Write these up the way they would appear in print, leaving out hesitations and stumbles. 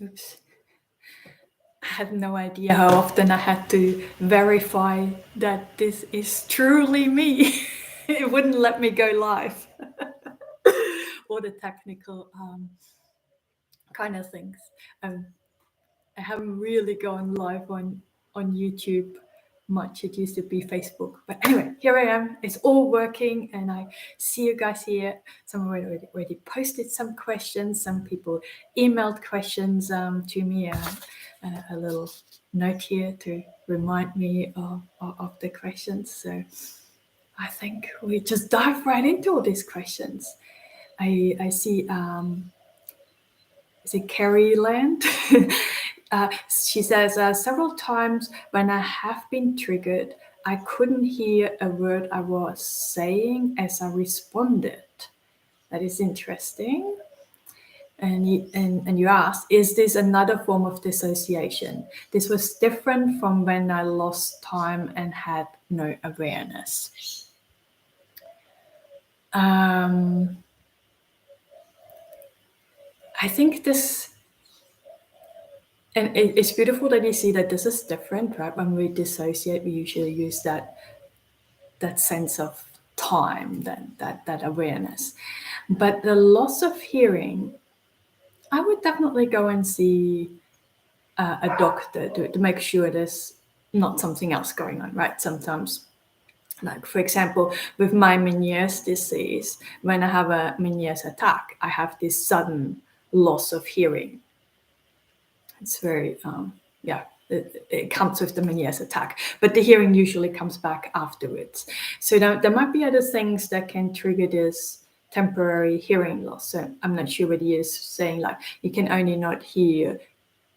Oops. I had no idea how often I had to verify that this is truly me. It wouldn't let me go live. All the technical kind of things. Um, I haven't really gone live on YouTube much. It used to be Facebook. But anyway, here I am. It's all working, and I see you guys here. Someone already posted some questions. Some people emailed questions to me. A little note here to remind me of the questions. So I think we just dive right into all these questions. I see. Is it Carrie Land? She says, several times when I have been triggered, I couldn't hear a word I was saying as I responded. That is interesting. And you asked, is this another form of dissociation? This was different from when I lost time and had no awareness. I think this, and it's beautiful that you see that this is different, right? When we dissociate, we usually use that sense of time, that awareness. But the loss of hearing, I would definitely go and see a doctor to make sure there's not something else going on, right? Sometimes, like for example, with my Meniere's disease, when I have a Meniere's attack, I have this sudden loss of hearing. It's very, it comes with the Meniere's attack, but the hearing usually comes back afterwards. So there might be other things that can trigger this temporary hearing loss. So I'm not sure whether you're saying like you can only not hear,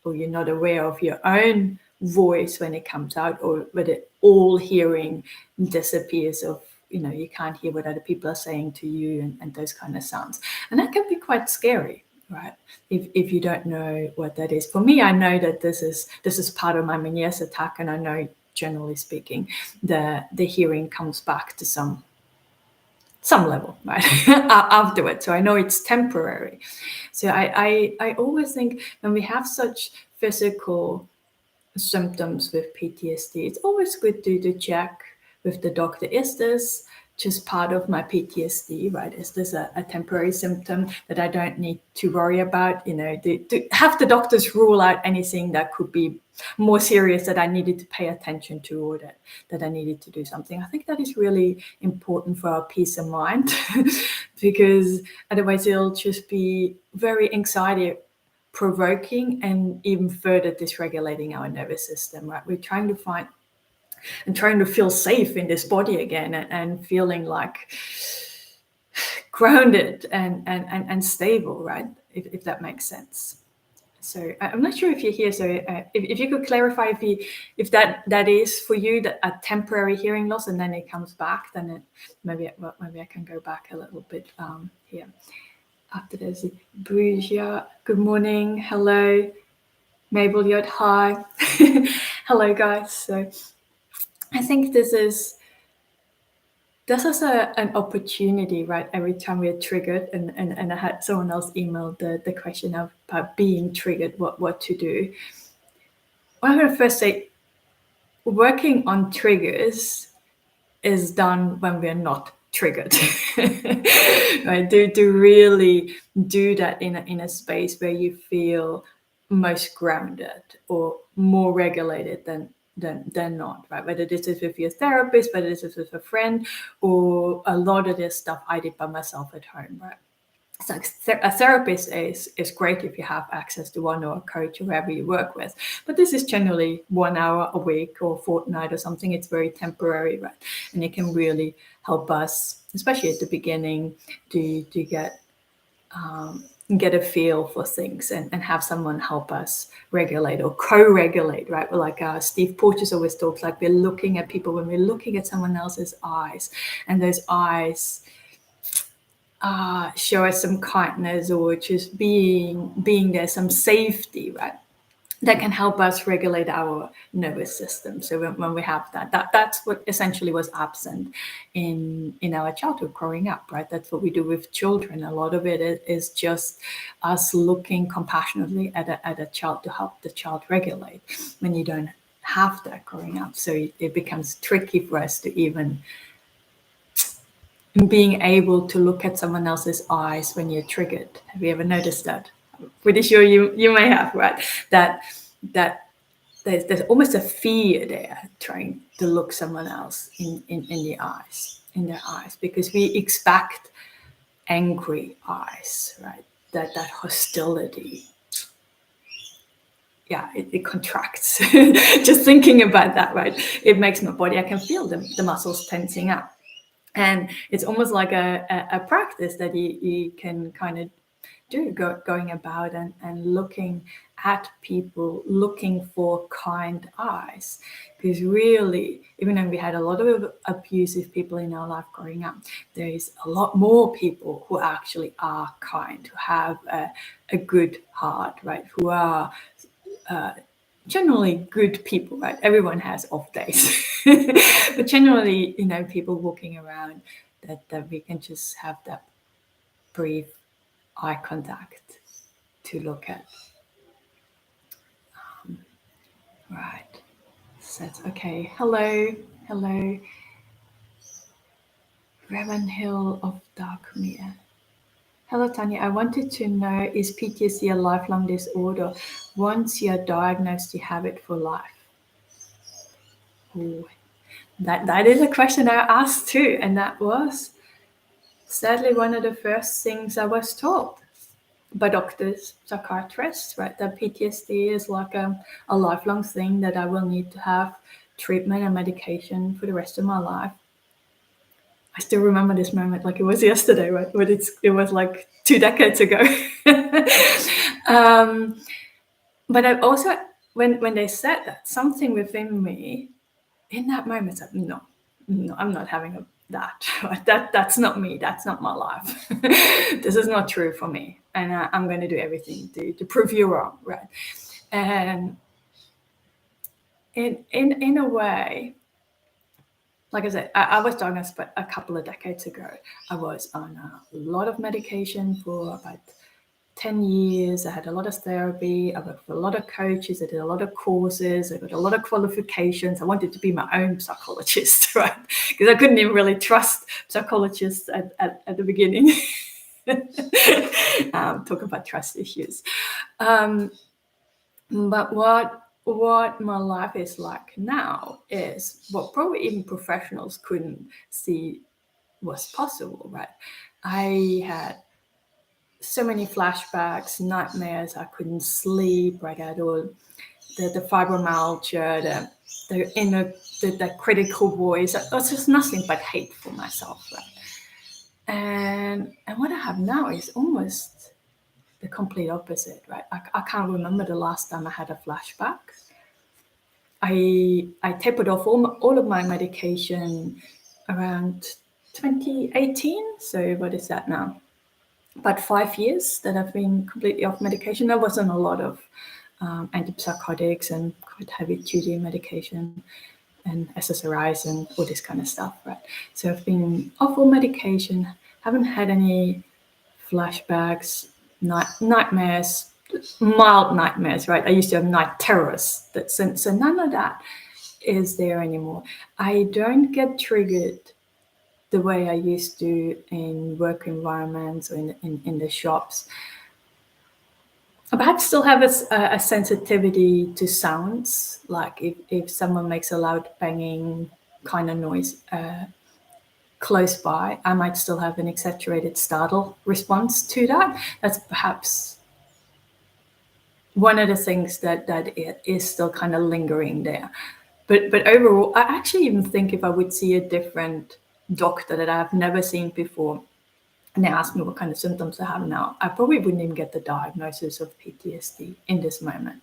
or you're not aware of your own voice when it comes out, or whether all hearing disappears, of you can't hear what other people are saying to you, and those kind of sounds. And that can be quite scary, right? If you don't know what that is. For me, I know that this is part of my Meniere's attack, and I know, generally speaking, the hearing comes back to some level, right? Afterwards. So I know it's temporary. So I always think when we have such physical symptoms with PTSD, it's always good to check with the doctor, is this just part of my PTSD, right? Is this a temporary symptom that I don't need to worry about? To have the doctors rule out anything that could be more serious that I needed to pay attention to, or that I needed to do something. I think that is really important for our peace of mind, because otherwise it'll just be very anxiety provoking and even further dysregulating our nervous system, right? We're trying to find and trying to feel safe in this body again, and feeling like grounded and stable, right? If that makes sense. So I'm not sure if you're here. So if you could clarify if that is for you a temporary hearing loss, and then it comes back, then maybe I can go back a little bit here. After there's Brugia, good morning, hello. Mabel Yod, hi. Hello guys. So I think this is an opportunity, right? Every time we are triggered, and I had someone else email the question about being triggered, what to do. Well, I'm going to first say, working on triggers is done when we're not triggered, right? To really do that in a space where you feel most grounded or more regulated than not, right? Whether this is with your therapist, whether this is with a friend, or a lot of this stuff I did by myself at home, right? So a therapist is great if you have access to one, or a coach, or whoever you work with. But this is generally 1 hour a week or fortnight or something. It's very temporary, right? And it can really help us, especially at the beginning, to get a feel for things, and have someone help us regulate or co-regulate, right? Well, like Steve Porteous always talks, like we're looking at people when we're looking at someone else's eyes, and those eyes show us some kindness, or just being there, some safety, right? that can help us regulate our nervous system. So when we have that's what essentially was absent in our childhood growing up, right? That's what we do with children. A lot of it is just us looking compassionately at a child to help the child regulate when you don't have that growing up. So it becomes tricky for us to even being able to look at someone else's eyes when you're triggered. Have you ever noticed that? I'm pretty sure you may have, right? That there's almost a fear there trying to look someone else in their eyes, because we expect angry eyes, right? That hostility. Yeah, it contracts. Just thinking about that, right? It makes my body, I can feel the muscles tensing up. And it's almost like a practice that you can kind of do, going about and looking at people, looking for kind eyes. Because really, even though we had a lot of abusive people in our life growing up, there is a lot more people who actually are kind, who have a good heart, right? Who are generally good people, right? Everyone has off days, but generally, people walking around that we can just have that brief eye contact to look at. Right. So that's okay. Hello. Reverend Hill of Darkmere. Hello, Tanya. I wanted to know, is PTSD a lifelong disorder? Once you're diagnosed, you have it for life. Ooh. That is a question I asked too, and that was sadly one of the first things I was told by doctors, psychiatrists, right? That PTSD is like a lifelong thing, that I will need to have treatment and medication for the rest of my life. I still remember this moment like it was yesterday, right? But it was like 2 decades ago. But I also, when they said that, something within me in that moment said, no, I'm not having that. That's not me. That's not my life. This is not true for me. And I'm going to do everything to prove you wrong, right? And in a way, like I said, I was diagnosed but a couple of decades ago. I was on a lot of medication for about 10 years. I had a lot of therapy. I worked with a lot of coaches. I did a lot of courses. I got a lot of qualifications. I wanted to be my own psychologist, right? Because I couldn't even really trust psychologists at the beginning. Talk about trust issues. But what my life is like now is what probably even professionals couldn't see was possible, right? I had so many flashbacks, nightmares. I couldn't sleep, right? I had all the fibromyalgia, the critical voice. It was just nothing but hate for myself, right? And what I have now is almost the complete opposite, right? I can't remember the last time I had a flashback. I tapered off all of my medication around 2018. So what is that now? About 5 years that I've been completely off medication. There wasn't a lot of antipsychotics and quite heavy-duty medication and SSRIs and all this kind of stuff, right? So I've been off all medication, haven't had any flashbacks, nightmares, mild nightmares, right? I used to have night terrors. So none of that is there anymore. I don't get triggered the way I used to in work environments or in the shops. I perhaps still have a sensitivity to sounds, like if someone makes a loud banging kind of noise close by, I might still have an exaggerated startle response to that. That's perhaps one of the things that it is still kind of lingering there. But overall, I actually even think if I would see a different doctor that I've never seen before, and they ask me what kind of symptoms I have now, I probably wouldn't even get the diagnosis of PTSD in this moment,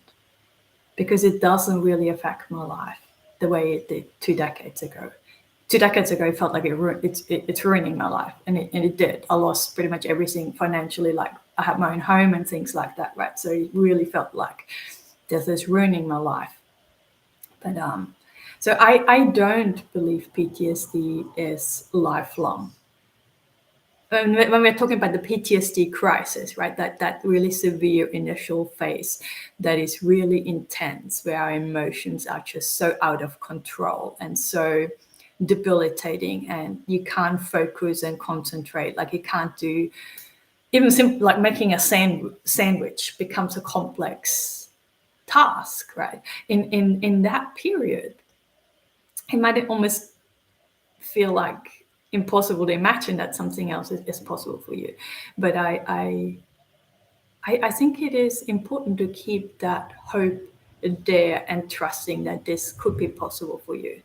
because it doesn't really affect my life the way it did 2 decades ago. 2 decades ago, it felt like it's ruining my life, and it did. I lost pretty much everything financially, like I had my own home and things like that, right? So it really felt like This is ruining my life. But so I don't believe PTSD is lifelong. When we're talking about the PTSD crisis, right, that really severe initial phase that is really intense, where our emotions are just so out of control and so debilitating, and you can't focus and concentrate. Like, you can't do even simple, like making a sandwich becomes a complex task, right? In that period, it might almost feel like impossible to imagine that something else is possible for you. But I think it is important to keep that hope there and trusting that this could be possible for you.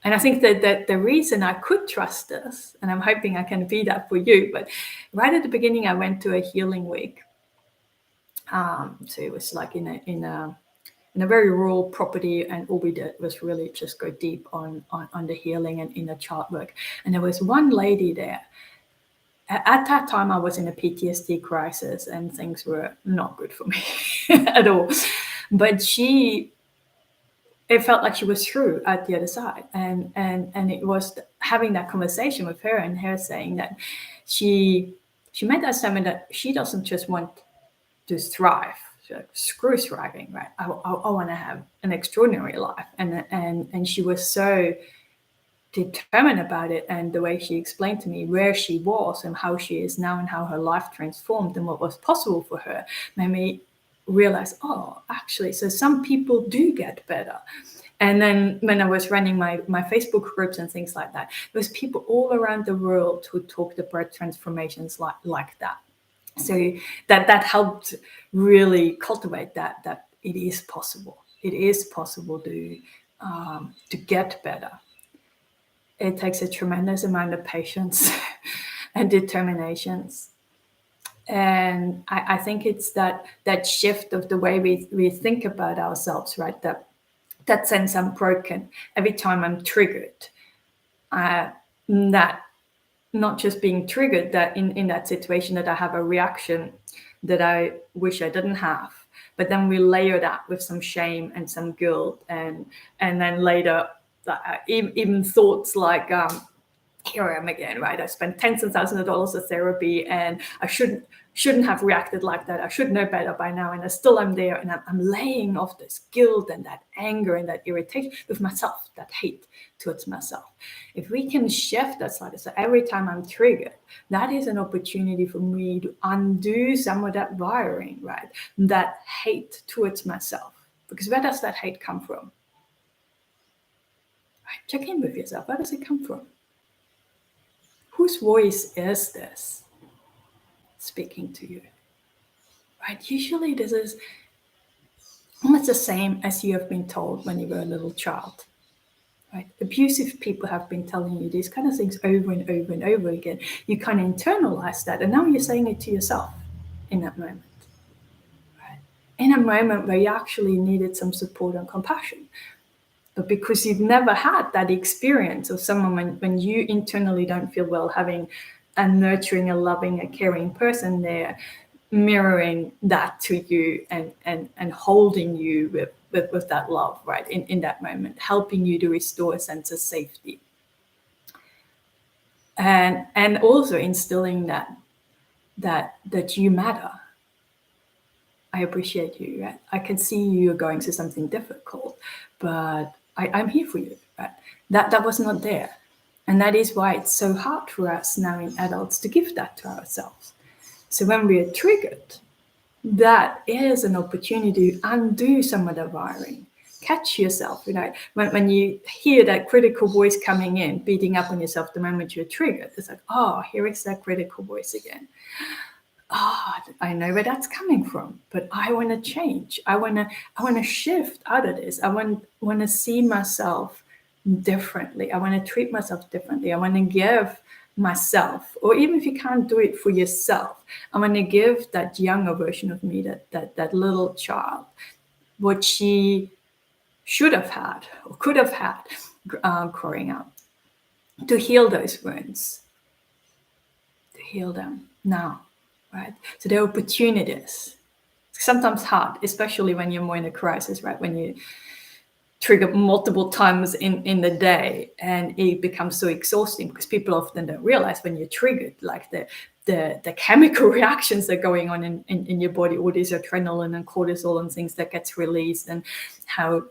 And I think that the reason I could trust this, and I'm hoping I can be that for you, but right at the beginning, I went to a healing week. So it was like in a very rural property, and all we did was really just go deep on the healing and inner child work. And there was one lady there. At that time, I was in a PTSD crisis, and things were not good for me at all. But it felt like she was through at the other side, and it was having that conversation with her, and her saying that she made that statement that she doesn't just want to thrive. Like, screw thriving, right? I want to have an extraordinary life, and she was so determined about it. And the way she explained to me where she was and how she is now, and how her life transformed and what was possible for her, made me realize, oh, actually, so some people do get better. And then when I was running my Facebook groups and things like that, there was people all around the world who talked about transformations like that. So that helped really cultivate that it is possible. It is possible to get better. It takes a tremendous amount of patience and determinations. And I think it's that shift of the way we think about ourselves, right? That sense I'm broken every time I'm triggered. That not just being triggered, that in that situation that I have a reaction that I wish I didn't have. But then we layer that with some shame and some guilt, and then later even thoughts like, here I am again, right? I spent tens of thousands of dollars of therapy, and I shouldn't have reacted like that. I should know better by now, and I still am there, and I'm laying off this guilt and that anger and that irritation with myself, that hate towards myself. If we can shift that slightly, so every time I'm triggered, that is an opportunity for me to undo some of that wiring, right? That hate towards myself. Because where does that hate come from? Right? Check in with yourself. Where does it come from? Whose voice is this speaking to you? Right? Usually this is almost the same as you have been told when you were a little child. Right? Abusive people have been telling you these kind of things over and over and over again. You kind of internalize that, and now you're saying it to yourself in that moment. Right? In a moment where you actually needed some support and compassion. But because you've never had that experience of someone when you internally don't feel well, having a nurturing, a loving, a caring person there, mirroring that to you and holding you with that love, right, in that moment, helping you to restore a sense of safety. And also instilling that you matter. I appreciate you, right? I can see you're going through something difficult, but I'm here for you, right? That was not there. And that is why it's so hard for us now in adults to give that to ourselves. So when we are triggered, that is an opportunity to undo some of the wiring. Catch yourself, you know, when you hear that critical voice coming in, beating up on yourself the moment you're triggered, it's like, oh, here is that critical voice again. I know where that's coming from, but I want to change. I want to shift out of this. I want to see myself differently. I want to treat myself differently. I want to give myself, or even if you can't do it for yourself, I want to give that younger version of me, that little child, what she should have had or could have had growing up, to heal those wounds, to heal them now. Right? So there are opportunities. sometimes hard, especially when you're more in a crisis, right? When you trigger multiple times in the day, and it becomes so exhausting because people often don't realize when you're triggered, like the chemical reactions that are going on in your body, all this adrenaline and cortisol and things that gets released, and how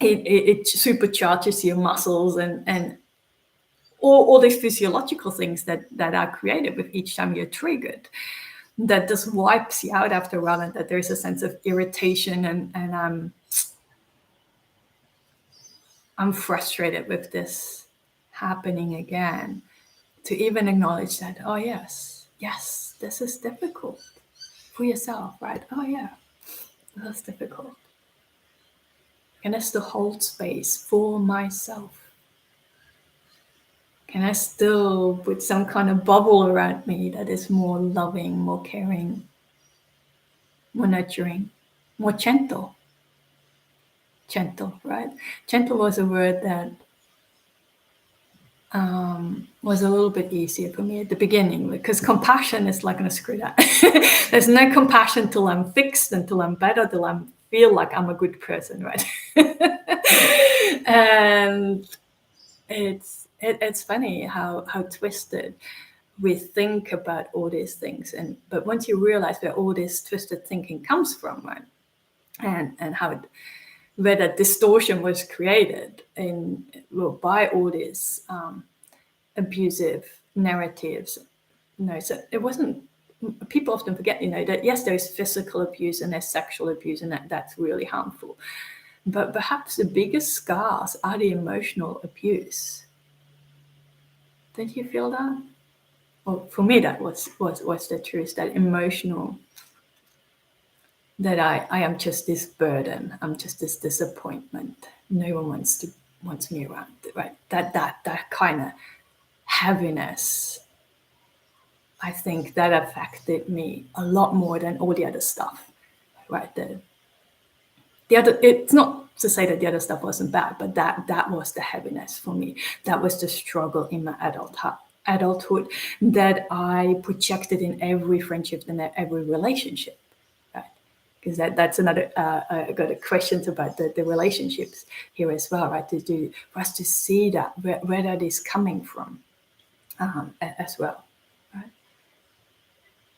it supercharges your muscles, and all these physiological things that are created with each time you're triggered, that just wipes you out after a while, and that there's a sense of irritation, and I'm frustrated with this happening again. To even acknowledge that, oh yes, this is difficult for yourself, right? Oh yeah, that's difficult. Can I still hold space for myself? Can I still put some kind of bubble around me that is more loving, more caring, more nurturing, more gentle? Gentle, right? Gentle was a word that was a little bit easier for me at the beginning, because compassion is like, gonna screw that. There's no compassion till I'm fixed, until I'm better, till I feel like I'm a good person, right? And it's funny how twisted we think about all these things, but once you realize where all this twisted thinking comes from, right, and how where that distortion was created by all these abusive narratives. So it wasn't. People often forget, that yes, there's physical abuse and there's sexual abuse, and that's really harmful. But perhaps the biggest scars are the emotional abuse. Did you feel that? Well, for me, that was the truth. That emotional. That I am just this burden. I'm just this disappointment. No one wants me around. Right? That kind of heaviness, I think that affected me a lot more than all the other stuff, right? The other, it's not to say that the other stuff wasn't bad, but that was the heaviness for me. That was the struggle in my adulthood that I projected in every friendship and every relationship, right? Because that's another. I got a questions about the relationships here as well, right? For us to see that where that is coming from, as well.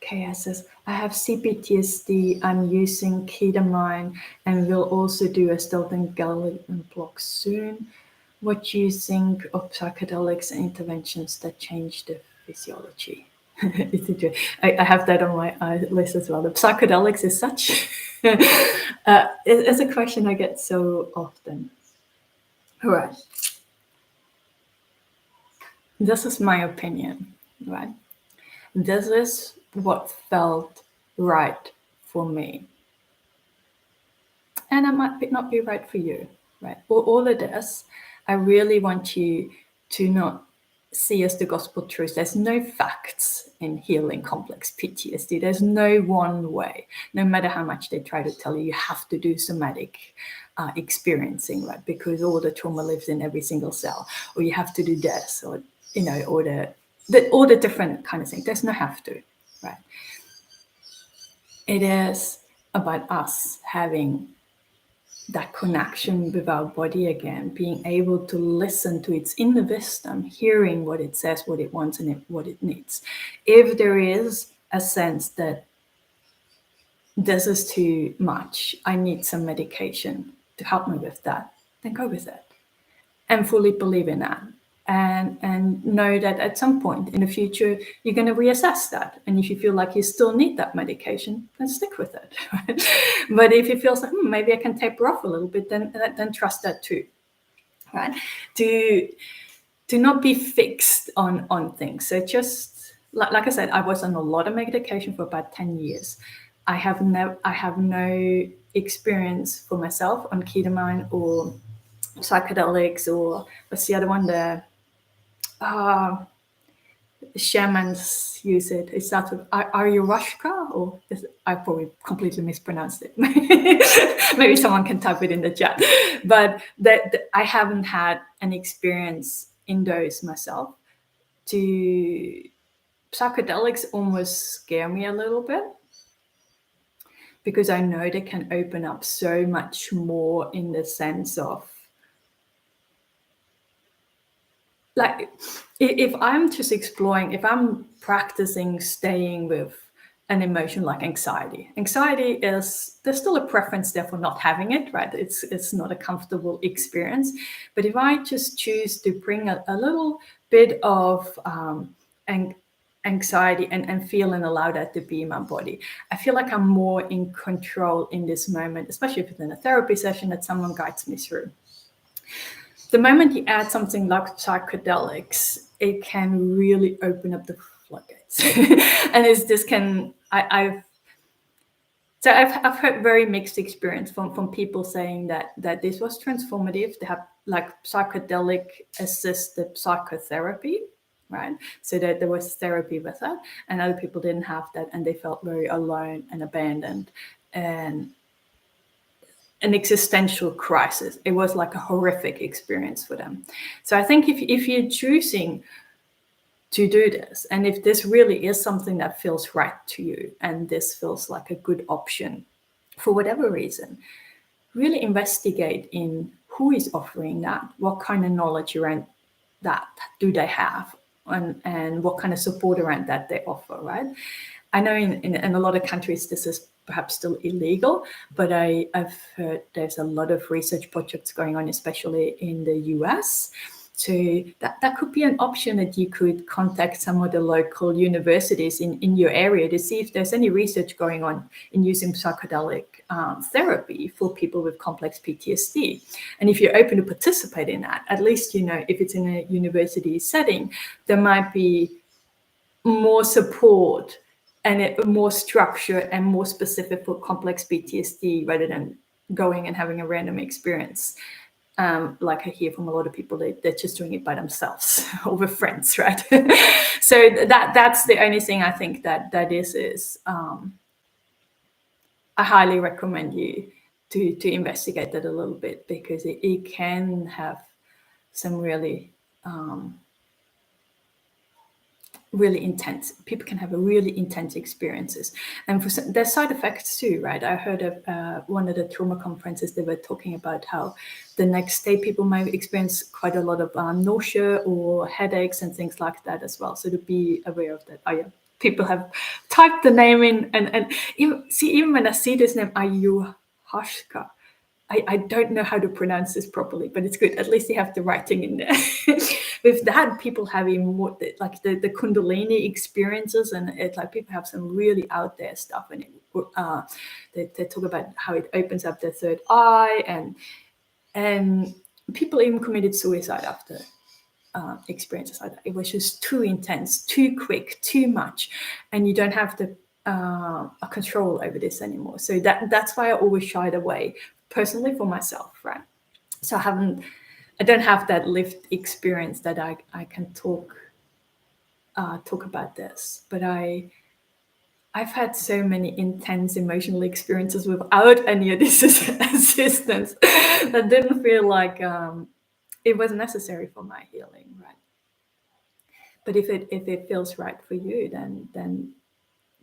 Kaya says, I have cptsd. I'm using ketamine and will also do a stealth and galloping block soon. What do you think of psychedelics and interventions that change the physiology? I have that on my list as well. The psychedelics is such it's a question I get so often. All right. This is my opinion, right? This is what felt right for me. And it might not be right for you, right? All of this, I really want you to not see as the gospel truth. There's no facts in healing complex PTSD. There's no one way. No matter how much they try to tell you, you have to do somatic experiencing, right? Because all the trauma lives in every single cell, or you have to do this, or or all the different kind of things. There's no have to, right? It is about us having that connection with our body again, being able to listen to its inner wisdom, hearing what it says, what it wants, and what it needs. If there is a sense that this is too much, I need some medication to help me with that, then go with it. And fully believe in that. And know that at some point in the future, you're going to reassess that. And if you feel like you still need that medication, then stick with it. Right? But if you feel like, maybe I can taper off a little bit, then trust that too. Right? To not be fixed on things. So just like I said, I was on a lot of medication for about 10 years. I have no experience for myself on ketamine or psychedelics, or what's the other one there? Shamans use it. It starts with Ayahuasca, or I probably completely mispronounced it. Maybe someone can type it in the chat. But I haven't had an experience in those myself. Psychedelics almost scare me a little bit, because I know they can open up so much more in the sense of, like, if I'm just exploring, if I'm practicing staying with an emotion like anxiety is, there's still a preference there for not having it, right? It's not a comfortable experience. But if I just choose to bring a little bit of anxiety and feel and allow that to be in my body, I feel like I'm more in control in this moment, especially if it's in a therapy session that someone guides me through. The moment you add something like psychedelics, it can really open up the floodgates. And it's this can, I've heard very mixed experience from people saying that this was transformative. They have like psychedelic assisted psychotherapy, right? So that there was therapy with that, and other people didn't have that, and they felt very alone and abandoned and an existential crisis. It was like a horrific experience for them. So I think if you're choosing to do this, and if this really is something that feels right to you, and this feels like a good option for whatever reason, really investigate in who is offering that, what kind of knowledge around that do they have, and what kind of support around that they offer, right? I know in a lot of countries this is perhaps still illegal, but I've heard there's a lot of research projects going on, especially in the US. So that could be an option, that you could contact some of the local universities in your area to see if there's any research going on in using psychedelic therapy for people with complex PTSD. And if you're open to participate in that, at least, you know, if it's in a university setting, there might be more support and more structure and more specific for complex PTSD, rather than going and having a random experience. Like I hear from a lot of people, they're just doing it by themselves or with friends, right? So that's the only thing I think that is I highly recommend you to investigate that a little bit, because it can have some really really intense. People can have a really intense experiences, and for some, there's side effects too, right? I heard of one of the trauma conferences, they were talking about how the next day people might experience quite a lot of nausea or headaches and things like that as well. So to be aware of that. Oh yeah, people have typed the name in, and even when I see this name Ayahuasca, I don't know how to pronounce this properly, but it's good. At least they have the writing in there. With that, people have even more like the Kundalini experiences, and it's like people have some really out there stuff. And they talk about how it opens up their third eye, and people even committed suicide after experiences like that. It was just too intense, too quick, too much, and you don't have the a control over this anymore. So that's why I always shied away personally for myself, right? So I don't have that lived experience that I can talk about this, but I've had so many intense emotional experiences without any of this assistance that didn't feel like it was necessary for my healing, right? But if it feels right for you, then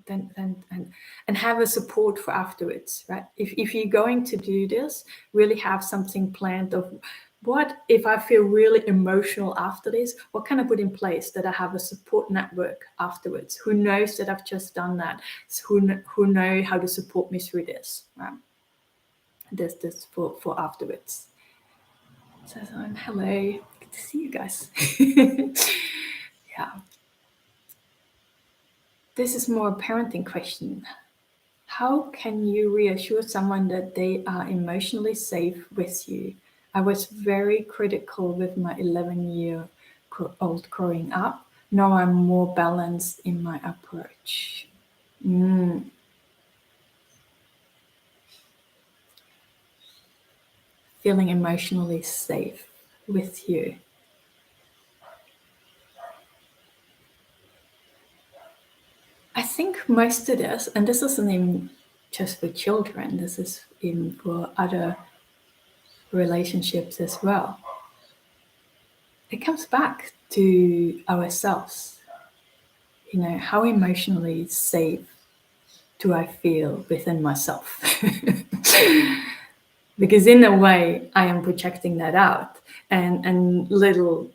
and have a support for afterwards, right? If you're going to do this, really have something planned of, what if I feel really emotional after this, what can I put in place that I have a support network afterwards who knows that I've just done that, who know how to support me through this, right? This for afterwards. So hello, good to see you guys. Yeah, this is more a parenting question. How can you reassure someone that they are emotionally safe with you? I was very critical with my 11-year-old growing up. Now I'm more balanced in my approach. Feeling emotionally safe with you. I think most of this, and this isn't even just for children, this is even for other relationships as well. It comes back to ourselves. You know, how emotionally safe do I feel within myself? Because in a way, I am projecting that out. And little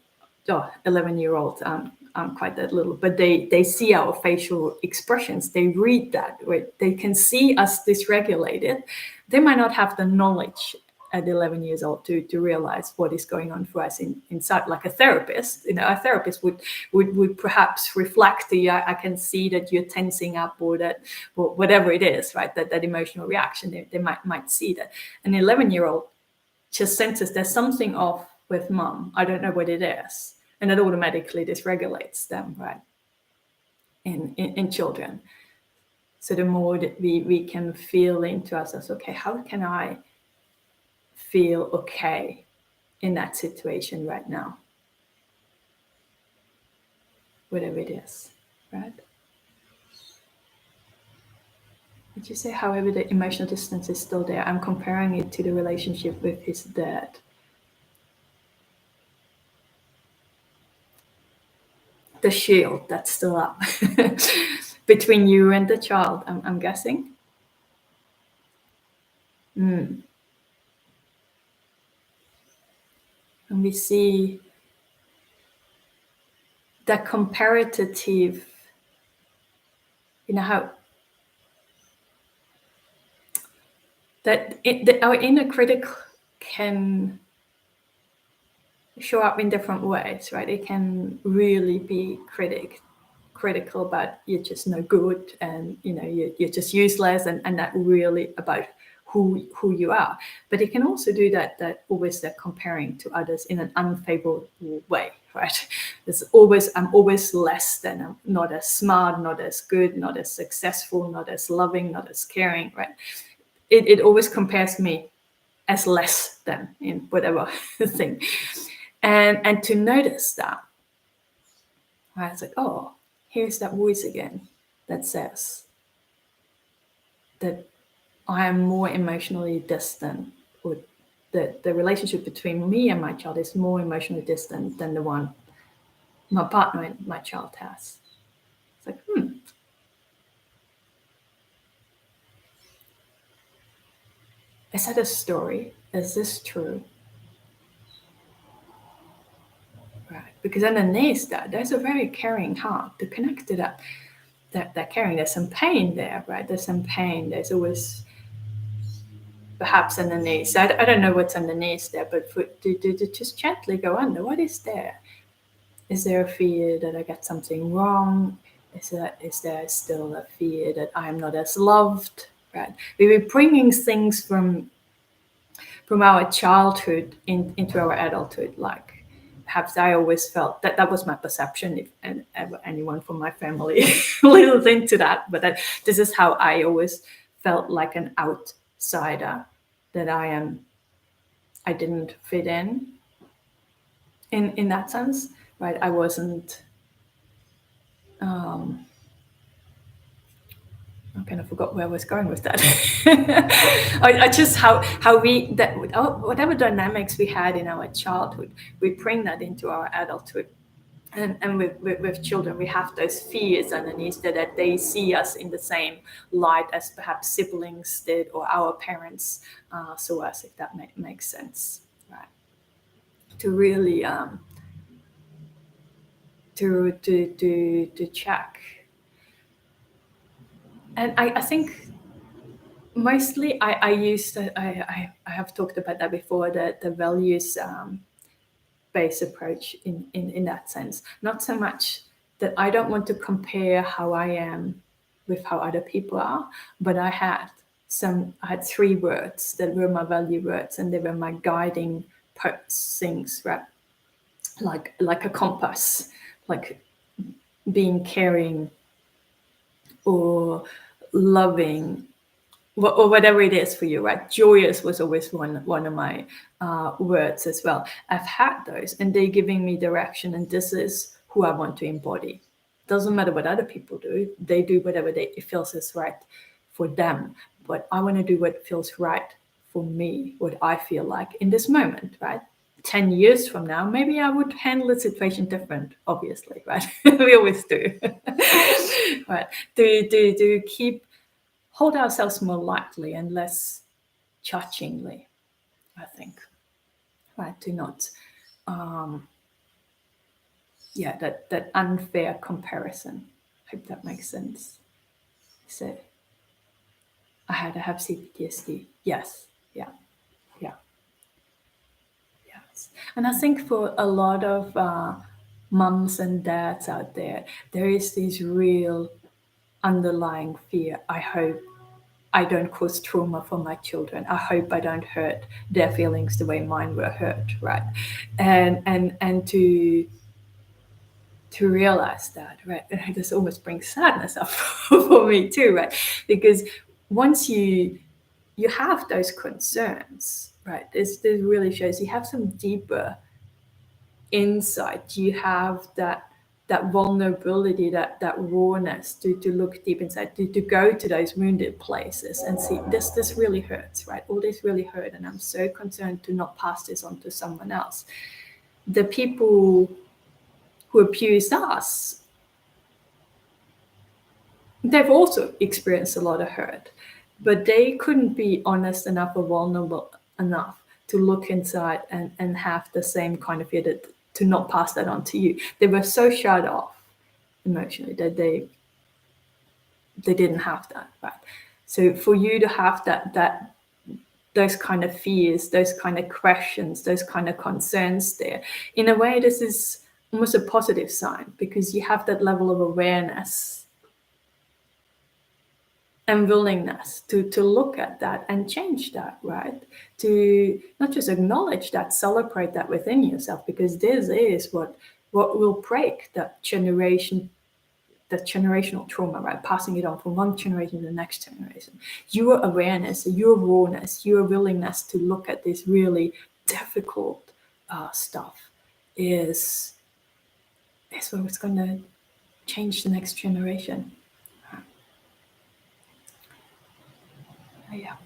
11-year-olds, aren't quite that little, but they see our facial expressions. They read that. Right? They can see us dysregulated. They might not have the knowledge at 11 years old to realize what is going on for us inside. Like a therapist, a therapist would perhaps reflect to you, I can see that you're tensing up, or that, or whatever it is, right? That emotional reaction, they might see that. An 11-year-old just senses there's something off with mom. I don't know what it is. And it automatically dysregulates them, right? In children. So the more that we can feel into ourselves, okay, how can I feel okay in that situation right now? Whatever it is, right? Would you say, however, the emotional distance is still there? I'm comparing it to the relationship with his dad. The shield that's still up between you and the child, I'm guessing. And we see that comparative, how that our inner critic can show up in different ways, right? It can really be critical, but you're just no good, and you're just useless, and that really about who you are. But it can also do that always that comparing to others in an unfavorable way, right? I'm always less than, I'm not as smart, not as good, not as successful, not as loving, not as caring, right? It always compares me as less than in whatever thing. And to notice that, right, it's like, oh, here's that voice again that says that I am more emotionally distant, or the relationship between me and my child is more emotionally distant than the one my partner and my child has. It's like, is that a story? Is this true? Right. Because underneath that, there's a very caring heart to connect to that caring. There's some pain there, right? There's some pain. There's always perhaps underneath. So I don't know what's underneath there, but to just gently go under, what is there? Is there a fear that I get something wrong? Is there still a fear that I'm not as loved? Right? We were bringing things from our childhood into our adulthood. Like perhaps I always felt that was my perception. If anyone from my family listens into that, but this is how I always felt, like an outsider, that I didn't fit in that sense, right? I wasn't. I kind of forgot where I was going with that. I just how we that whatever dynamics we had in our childhood, we bring that into our adulthood. And with children, we have those fears underneath that they see us in the same light as perhaps siblings did, or our parents saw us, if that makes sense, right? To really to check. And I think mostly I use I have talked about that before, the values based approach in that sense. Not so much that I don't want to compare how I am with how other people are, but I had 3 words that were my value words, and they were my guiding things, right? Like a compass, like being caring or loving, or whatever it is for you, right? Joyous was always one of my words as well. I've had those, and they're giving me direction, and this is who I want to embody. Doesn't matter what other people do; they do whatever it feels is right for them. But I want to do what feels right for me, what I feel like in this moment, right? 10 years from now, maybe I would handle the situation different, obviously, right? We always do. Right. Do keep hold ourselves more lightly and less judgingly, I think, right? To not, that unfair comparison. I hope that makes sense. So I had to have cptsd. Yes. Yeah. Yeah. Yes. And I think for a lot of mums and dads out there, there is this real underlying fear. I hope I don't cause trauma for my children. I hope I don't hurt their feelings the way mine were hurt, right? And to realize that, right? And this almost brings sadness up for me too, right? Because once you have those concerns, right? This really shows you have some deeper insight. You have that vulnerability, that rawness to look deep inside, to go to those wounded places and see this really hurts, right? All this really hurt, and I'm so concerned to not pass this on to someone else. The people who abused us, they've also experienced a lot of hurt, but they couldn't be honest enough or vulnerable enough to look inside and have the same kind of fear, that to not pass that on to you. They were so shut off emotionally that they didn't have that, right? So for you to have that those kind of fears, those kind of questions, those kind of concerns there, in a way, this is almost a positive sign, because you have that level of awareness and willingness to look at that and change that, right? To not just acknowledge that, celebrate that within yourself, because this is what will break that generational trauma, right? Passing it on from one generation to the next generation. Your awareness, your rawness, your willingness to look at this really difficult stuff is what's going to change the next generation. Yeah.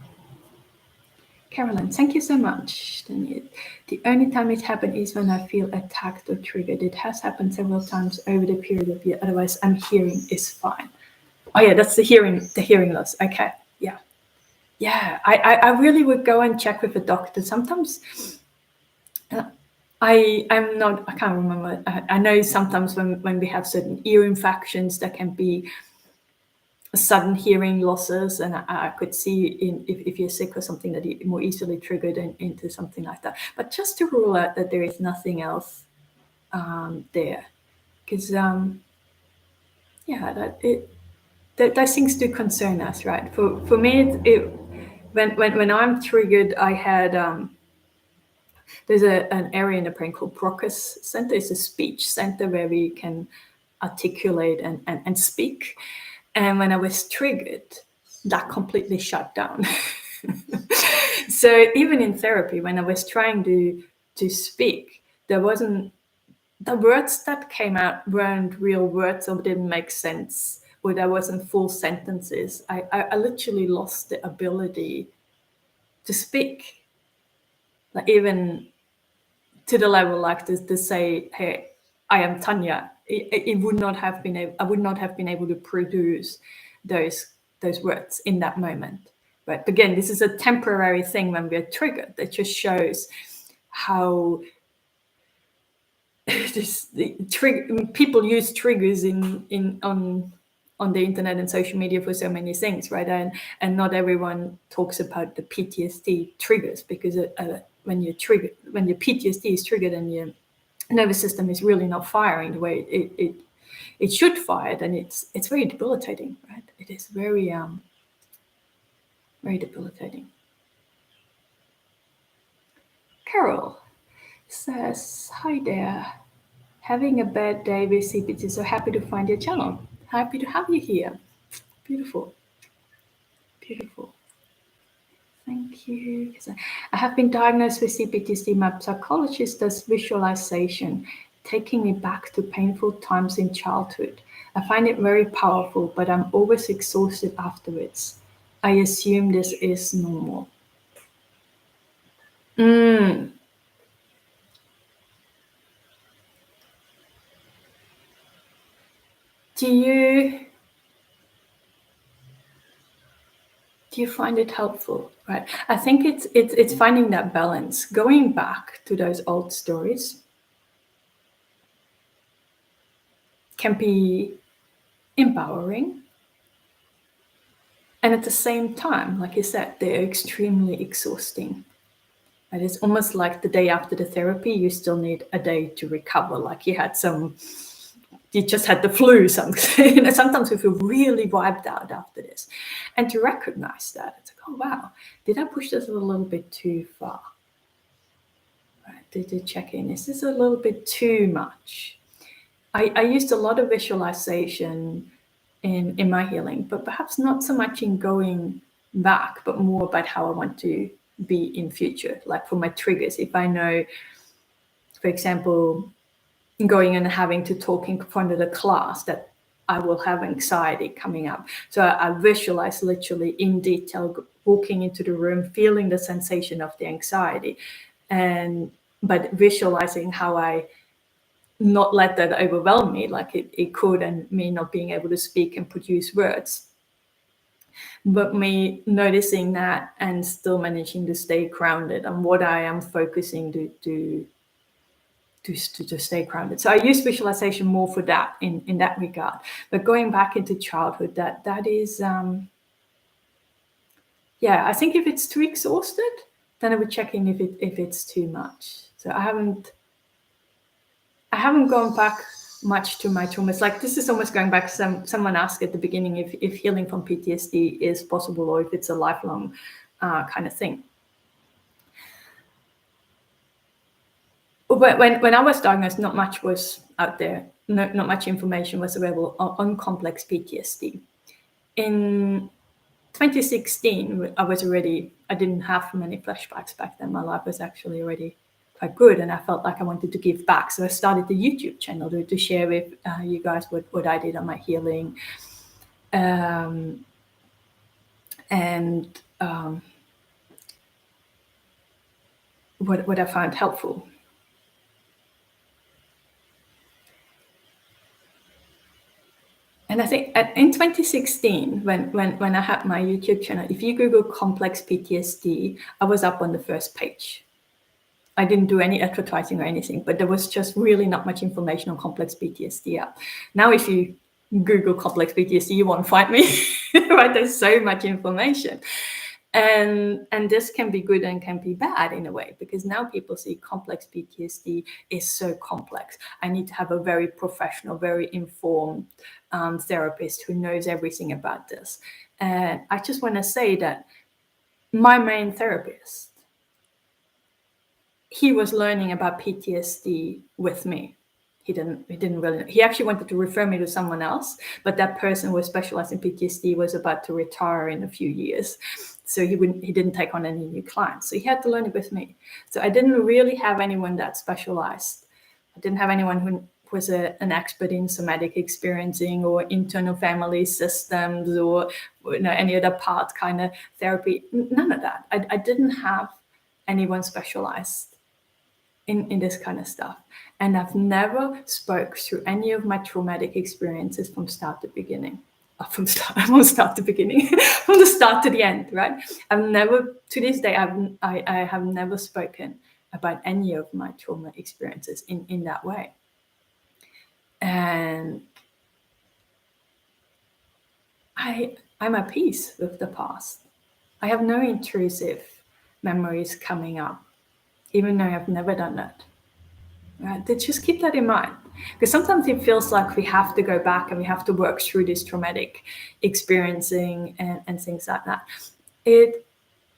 Carolyn, thank you so much. The only time it happened is when I feel attacked or triggered. It has happened several times over the period of year. Otherwise, I'm hearing is fine. Oh yeah, that's the hearing loss. Okay, yeah. Yeah, I really would go and check with a doctor. Sometimes I can't remember. I know sometimes when we have certain ear infections, there can be sudden hearing losses, and I could see if you're sick or something that you're more easily triggered into something like that. But just to rule out that there is nothing else there, because those things do concern us, right? For me, when I'm triggered, I had there's an area in the brain called Broca's center. It's a speech center where we can articulate and speak. And when I was triggered, that completely shut down. So even in therapy, when I was trying to speak, there wasn't, the words that came out weren't real words or didn't make sense, or there wasn't full sentences. I literally lost the ability to speak, like even to the level like to say, hey, I am Tanya. It would not have been able, I would not have been able to produce those words in that moment. But again, this is a temporary thing when we're triggered. That just shows how people use triggers on the internet and social media for so many things, right? And not everyone talks about the PTSD triggers, because when your PTSD is triggered and your nervous system is really not firing the way it should fire, then it's very debilitating, right? It is very very debilitating. Carol says, hi there. Having a bad day with CPT, so happy to find your channel. Happy to have you here. Beautiful. Beautiful. Thank you. I have been diagnosed with CPTSD. My psychologist does visualization, taking me back to painful times in childhood. I find it very powerful, but I'm always exhausted afterwards. I assume this is normal. Do you Do you find it helpful? Right. I think it's finding that balance, going back to those old stories can be empowering. And at the same time, like you said, they're extremely exhausting. And it's almost like the day after the therapy, you still need a day to recover. Like you just had the flu. Sometimes we feel really wiped out after this. And to recognize that, it's like, oh, wow, did I push this a little bit too far? Right, did you check in? Is this a little bit too much? I used a lot of visualization in my healing, but perhaps not so much in going back, but more about how I want to be in future. Like for my triggers, if I know, for example, going and having to talk in front of the class, that I will have anxiety coming up. So I visualize literally in detail, walking into the room, feeling the sensation of the anxiety, but visualizing how I not let that overwhelm me like it could, and me not being able to speak and produce words. But me noticing that and still managing to stay grounded on what I am focusing to stay grounded. So I use visualization more for that in that regard. But going back into childhood, that is, I think if it's too exhausted, then I would check in if it's too much. So I haven't gone back much to my traumas. Like this is almost going back. Someone asked at the beginning if healing from PTSD is possible or if it's a lifelong kind of thing. When I was diagnosed, not much was out there. Not much information was available on complex PTSD. In 2016, I didn't have many flashbacks back then. My life was actually already quite good, and I felt like I wanted to give back. So I started the YouTube channel to share with you guys what I did on my healing, what I found helpful. And I think in 2016, when I had my YouTube channel, if you Google complex PTSD, I was up on the first page. I didn't do any advertising or anything, but there was just really not much information on complex PTSD up. Now, if you Google complex PTSD, you won't find me, right? There's so much information. And this can be good and can be bad in a way, because now people see complex PTSD is so complex. I need to have a very professional, very informed therapist who knows everything about this. And I just want to say that my main therapist, he was learning about PTSD with me. He actually wanted to refer me to someone else, but that person who was specialized in PTSD was about to retire in a few years. So he didn't take on any new clients. So he had to learn it with me. So I didn't really have anyone that specialized. I didn't have anyone who was an expert in somatic experiencing or internal family systems or any other part kind of therapy. None of that. I didn't have anyone specialized in this kind of stuff. And I've never spoke through any of my traumatic experiences from start to beginning. From the start to the end, right? I've never, to this day, I have never spoken about any of my trauma experiences in that way. And I'm at peace with the past. I have no intrusive memories coming up, even though I've never done that. Right? Just keep that in mind, because sometimes it feels like we have to go back and we have to work through this traumatic experiencing and things like that.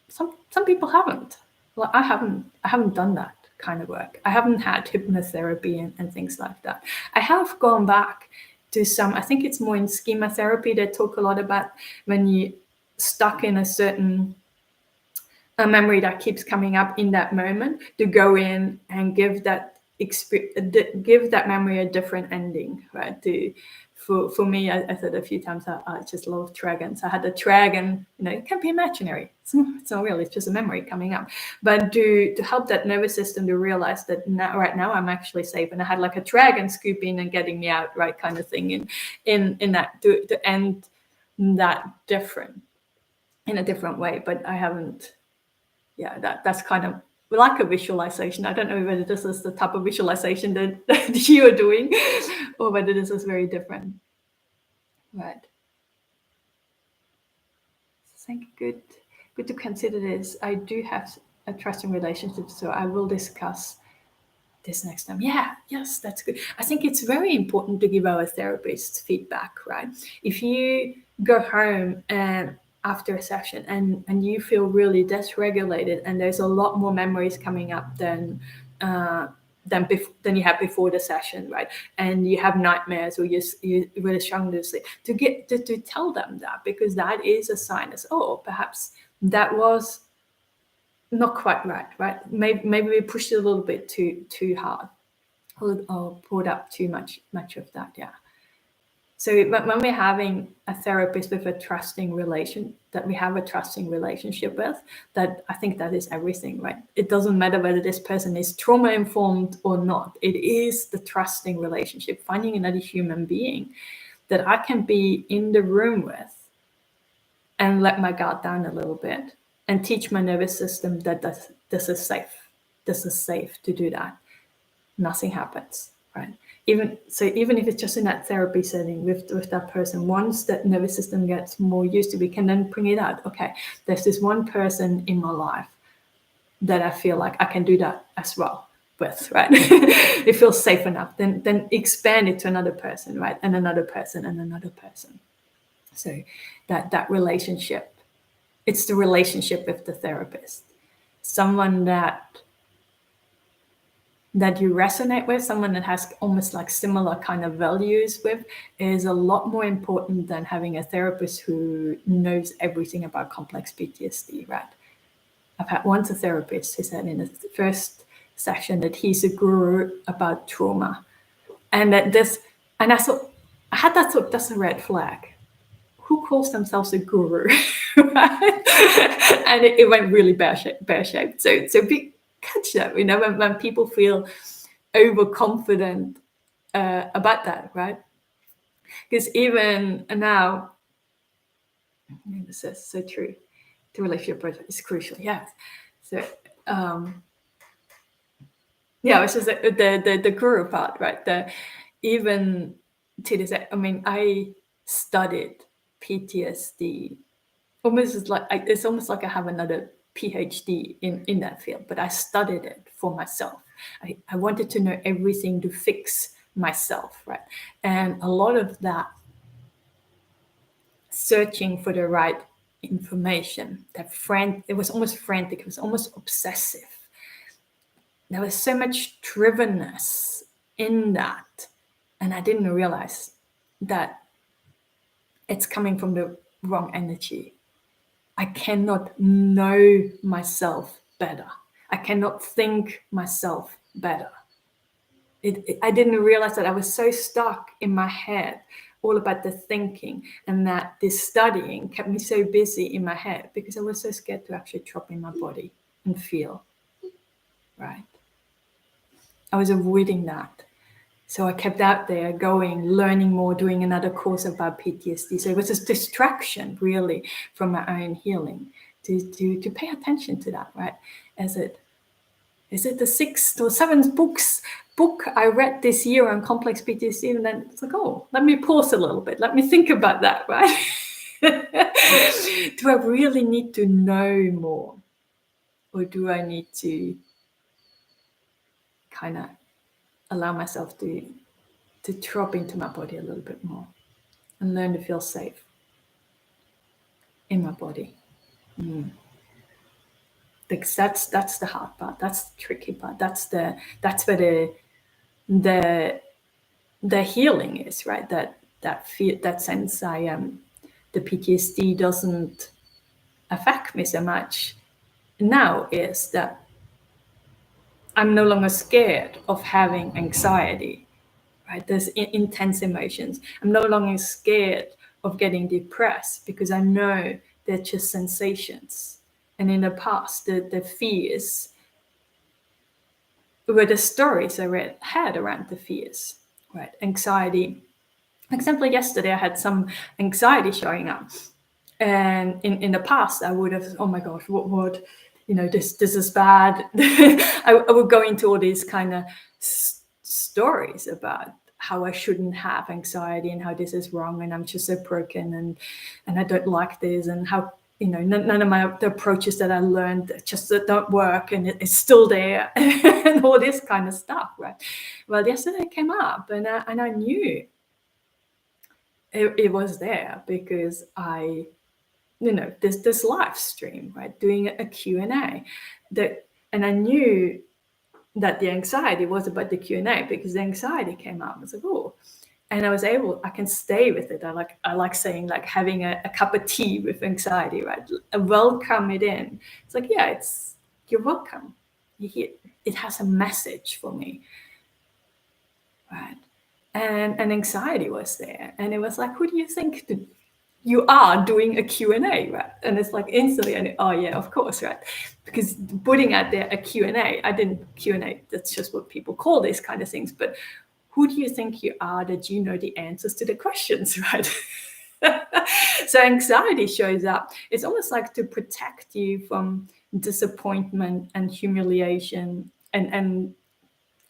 Some people haven't. Well, I haven't done that kind of work. I haven't had hypnotherapy and things like that. I have gone back to I think it's more in schema therapy. They talk a lot about when you're stuck in a certain memory that keeps coming up in that moment, to go in and give that memory a different ending, right? For me, I said a few times, I just love dragons. I had a dragon, it can be imaginary. It's not real, it's just a memory coming up. But to help that nervous system to realize that right now I'm actually safe. And I had like a dragon scooping and getting me out, right, kind of thing in that, to end that different. in a different way, but I haven't. Yeah, that's kind of like a visualization. I don't know whether this is the type of visualization that you are doing, or whether this is very different. Right. I think good to consider this. I do have a trusting relationship, so I will discuss this next time. Yeah, yes, that's good. I think it's very important to give our therapists feedback, right? If you go home and after a session and you feel really dysregulated and there's a lot more memories coming up than you had before the session, right? And you have nightmares or you're really struggling to sleep, to tell them that, because that is a sign as, oh, perhaps that was not quite right? Maybe we pushed it a little bit too hard or pulled up too much of that. Yeah. So when we're having a therapist with a trusting relation that we have a trusting relationship with, that I think that is everything, right? It doesn't matter whether this person is trauma informed or not. It is the trusting relationship, finding another human being that I can be in the room with and let my guard down a little bit and teach my nervous system that this is safe. This is safe to do that. Nothing happens, right? Even if it's just in that therapy setting with that person, once that nervous system gets more used to, we can then bring it out. Okay, there's this one person in my life that I feel like I can do that as well with, right? It feels safe enough. Then expand it to another person, right? And another person and another person. So that relationship, it's the relationship with the therapist, someone that you resonate with, someone that has almost like similar kind of values with, is a lot more important than having a therapist who knows everything about complex PTSD, right? I've had once a therapist who said in the first session that he's a guru about trauma. And I had that thought, that's a red flag. Who calls themselves a guru? And it went really bear shape. So be catch that, when people feel overconfident about that, right? Because even now, this is so true. The relationship is crucial. Yeah. So which is the guru part, right? Even to this, I mean, I studied PTSD it's almost like I have another PhD in that field, but I studied it for myself. I wanted to know everything to fix myself, right? And a lot of that searching for the right information, it was almost frantic, it was almost obsessive. There was so much drivenness in that, and I didn't realize that it's coming from the wrong energy. I cannot know myself better. I cannot think myself better. I didn't realize that I was so stuck in my head, all about the thinking, and that this studying kept me so busy in my head because I was so scared to actually drop in my body and feel, right? I was avoiding that. So I kept out there going, learning more, doing another course about PTSD. So it was a distraction, really, from my own healing to pay attention to that, right? Is it the 6th or 7th book I read this year on complex PTSD? And then it's like, oh, let me pause a little bit. Let me think about that, right? Do I really need to know more? Or do I need to kind of allow myself to drop into my body a little bit more and learn to feel safe in my body? Because that's the hard part. That's the tricky part. That's where the healing is, right? That sense I am, the PTSD doesn't affect me so much now, is that I'm no longer scared of having anxiety, right? There's intense emotions. I'm no longer scared of getting depressed because I know they're just sensations. And in the past, the fears were the stories I had around the fears, right? Anxiety. Example, yesterday I had some anxiety showing up. And in the past, I would have, oh my gosh, what this is bad. I would go into all these kind of stories about how I shouldn't have anxiety and how this is wrong and I'm just so broken and I don't like this and how none of the approaches that I learned just don't work and it's still there and all this kind of stuff, right? Well, yesterday came up and I knew it was there because I this live stream, right, doing a Q&A and I knew that the anxiety was about the Q&A because the anxiety came up. I was like, oh, and I can stay with it. I like saying like having a cup of tea with anxiety, right? I welcome it in. It's like, yeah, you're welcome. It has a message for me, right? And anxiety was there, and it was like, who do you think you are doing a Q&A, right? And it's like instantly, and oh yeah, of course, right? Because putting out there a Q&A, I didn't Q&A, that's just what people call these kind of things, but who do you think you are that you know the answers to the questions, right? So anxiety shows up. It's almost like to protect you from disappointment and humiliation and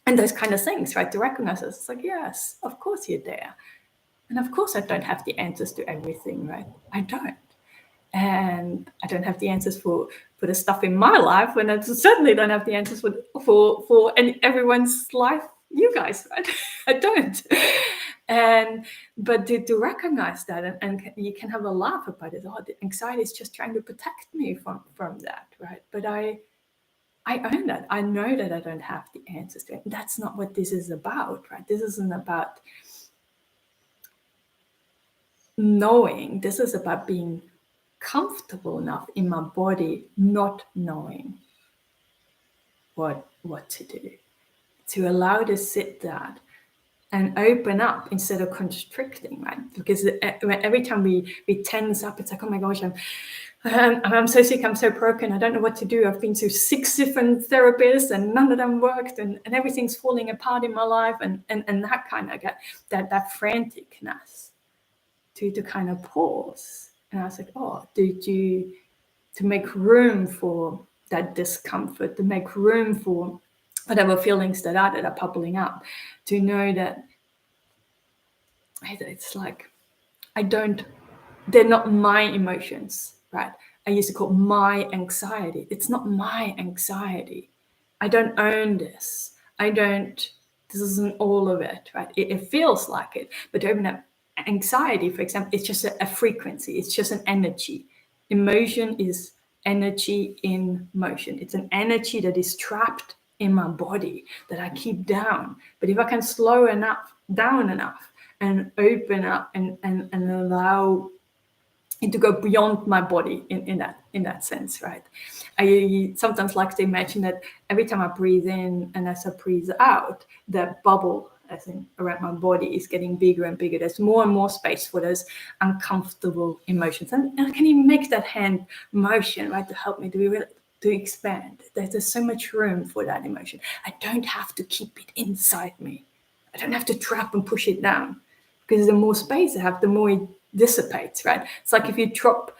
those kind of things, right? To recognize this. It's like, yes, of course you're there. And of course I don't have the answers to everything, right? I don't. And I don't have the answers for the stuff in my life, and I certainly don't have the answers for everyone's life, you guys, right? I don't. But to recognize that and you can have a laugh about it. Oh, the anxiety is just trying to protect me from that, right? But I own that. I know that I don't have the answers to it. That's not what this is about, right? This isn't about knowing. This is about being comfortable enough in my body, not knowing what to do, to allow to sit that and open up instead of constricting, right? Because every time we tense up, it's like, oh my gosh, I'm so sick, I'm so broken, I don't know what to do. I've been to 6 different therapists and none of them worked, and everything's falling apart in my life, and that kind of that franticness to kind of pause. And I was like, oh, to make room for that discomfort, to make room for whatever feelings that are bubbling up, to know that it's like, they're not my emotions, right? I used to call my anxiety. It's not my anxiety. I don't own this. This isn't all of it, right? It feels like it, but to open up anxiety, for example, it's just a frequency. It's just an energy. Emotion is energy in motion. It's an energy that is trapped in my body that I keep down. But if I can slow down enough and open up and allow it to go beyond my body in that sense, right? I sometimes like to imagine that every time I breathe in and as I breathe out, that bubble, as in around my body, is getting bigger and bigger. There's more and more space for those uncomfortable emotions, and I can even make that hand motion, right, to help me to expand. There's so much room for that emotion. I don't have to keep it inside me. I don't have to trap and push it down, because the more space I have, the more it dissipates, right? It's like if you drop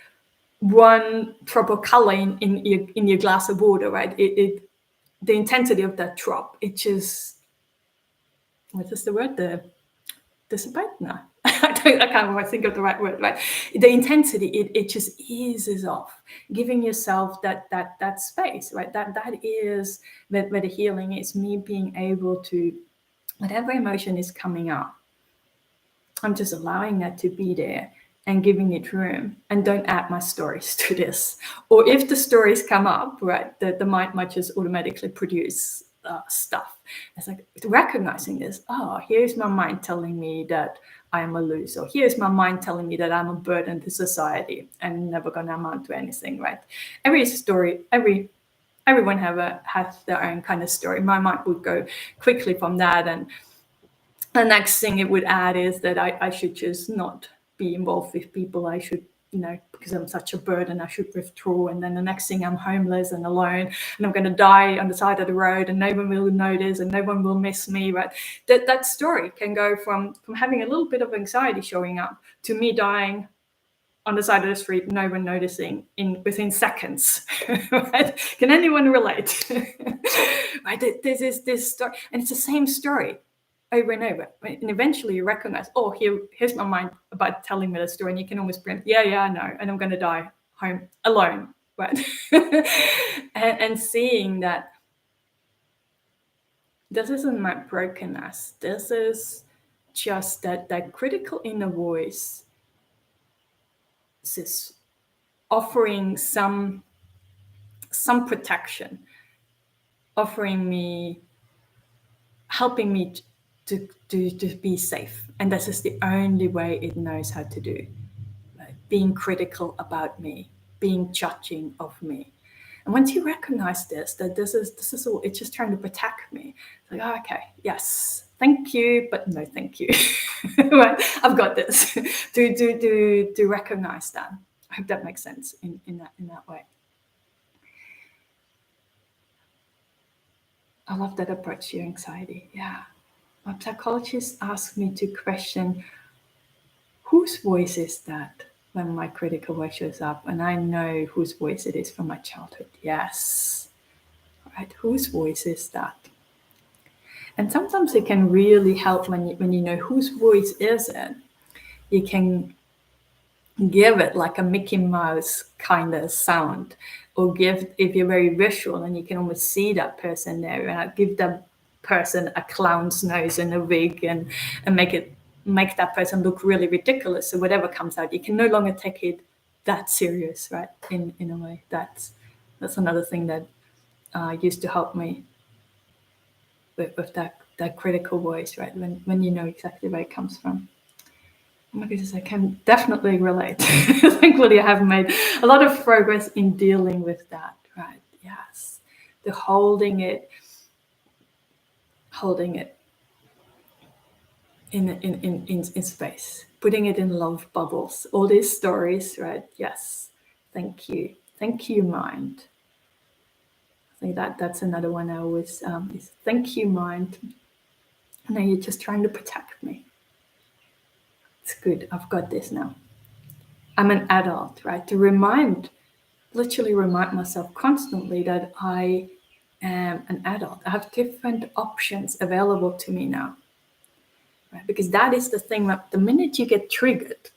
one drop of color in your glass of water, right? The intensity of that drop, it just, what is the word? The dissipate? No, I can't quite think of the right word, right? The intensity, it just eases off, giving yourself that space, right? That is where the healing is. Me being able to, whatever emotion is coming up, I'm just allowing that to be there and giving it room, and don't add my stories to this. Or if the stories come up, right, the mind might just automatically produce stuff. It's like recognizing this. Oh, here's my mind telling me that I'm a loser. Here's my mind telling me that I'm a burden to society and never gonna amount to anything, right? Every story, everyone has their own kind of story. My mind would go quickly from that, and the next thing it would add is that I should just not be involved with people. I should, because I'm such a burden, I should withdraw. And then the next thing, I'm homeless and alone, and I'm going to die on the side of the road, and no one will notice, and no one will miss me, right? That story can go from having a little bit of anxiety showing up to me dying on the side of the street, no one noticing within seconds. Right? Can anyone relate? Right? This story, and it's the same story over and over. And eventually you recognize, oh, here's my mind about telling me the story, and you can almost print, yeah, I know, and I'm going to die home alone, right? and seeing that this isn't my brokenness. This is just that critical inner voice is offering some protection, offering me, helping me to be safe. And this is the only way it knows how to do. Right? Being critical about me, being judging of me. And once you recognize this, that this is all, it's just trying to protect me. It's like, oh, okay, yes, thank you, but no, thank you. Right? I've got this. Do recognize that. I hope that makes sense in that way. I love that approach to anxiety. Yeah. My psychologist asked me to question whose voice is that when my critical voice shows up, and I know whose voice it is from my childhood. Yes. Right? Whose voice is that? And sometimes it can really help when you know whose voice is it. You can give it like a Mickey Mouse kind of sound, or give, if you're very visual and you can almost see that person there, and give that person a clown's nose and a wig, and make that person look really ridiculous. So whatever comes out, you can no longer take it that serious, right? In a way, that's another thing that used to help me with that critical voice, right? When you know exactly where it comes from. Oh my goodness, I can definitely relate. Thankfully, I have made a lot of progress in dealing with that, right? Yes. The holding it in space, putting it in love bubbles, all these stories, right? Yes. Thank you, mind. I think that's another one I always is thank you, mind. And then you're just trying to protect me. It's good. I've got this now. I'm an adult, right? To literally remind myself constantly that I am an adult. I have different options available to me now. Right? Because that is the thing, that the minute you get triggered,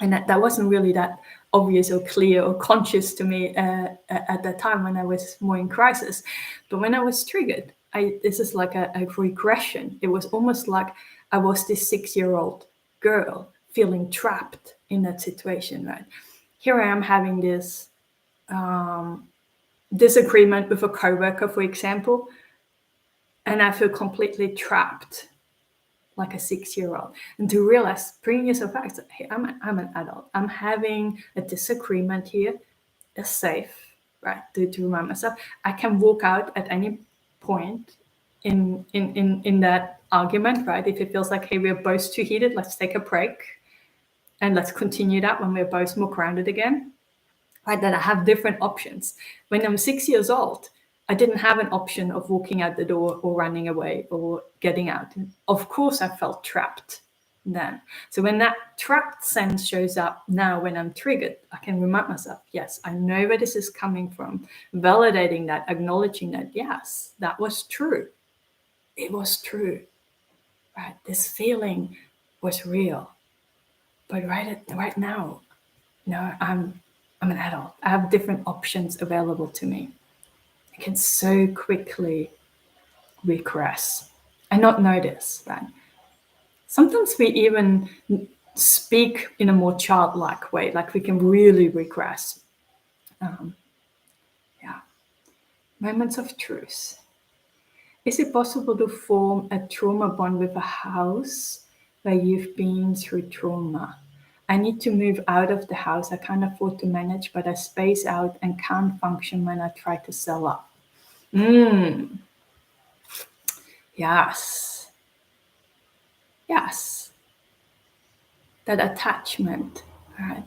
and that wasn't really that obvious or clear or conscious to me at that time when I was more in crisis. But when I was triggered, this is like a regression. It was almost like I was this 6-year-old girl feeling trapped in that situation, right? Here I am having this disagreement with a coworker, for example, and I feel completely trapped, like a 6-year-old. And to realize, bring yourself back, hey, I'm an adult. I'm having a disagreement here. It's safe, right? To remind myself, I can walk out at any point in that argument, right? If it feels like, hey, we're both too heated, let's take a break, and let's continue that when we're both more grounded again. Right? That I have different options. When I'm 6 years old, I didn't have an option of walking out the door or running away or getting out. Of course, I felt trapped then. So when that trapped sense shows up now, when I'm triggered, I can remind myself, yes, I know where this is coming from, validating that, acknowledging that, yes, that was true. It was true, right? This feeling was real. But right now, I'm an adult. I have different options available to me. I can so quickly regress and not notice, right? Sometimes we even speak in a more childlike way, like we can really regress. Moments of truth. Is it possible to form a trauma bond with a house where you've been through trauma? I need to move out of the house. I can't afford to manage, but I space out and can't function when I try to sell up. Yes. Yes. That attachment, right?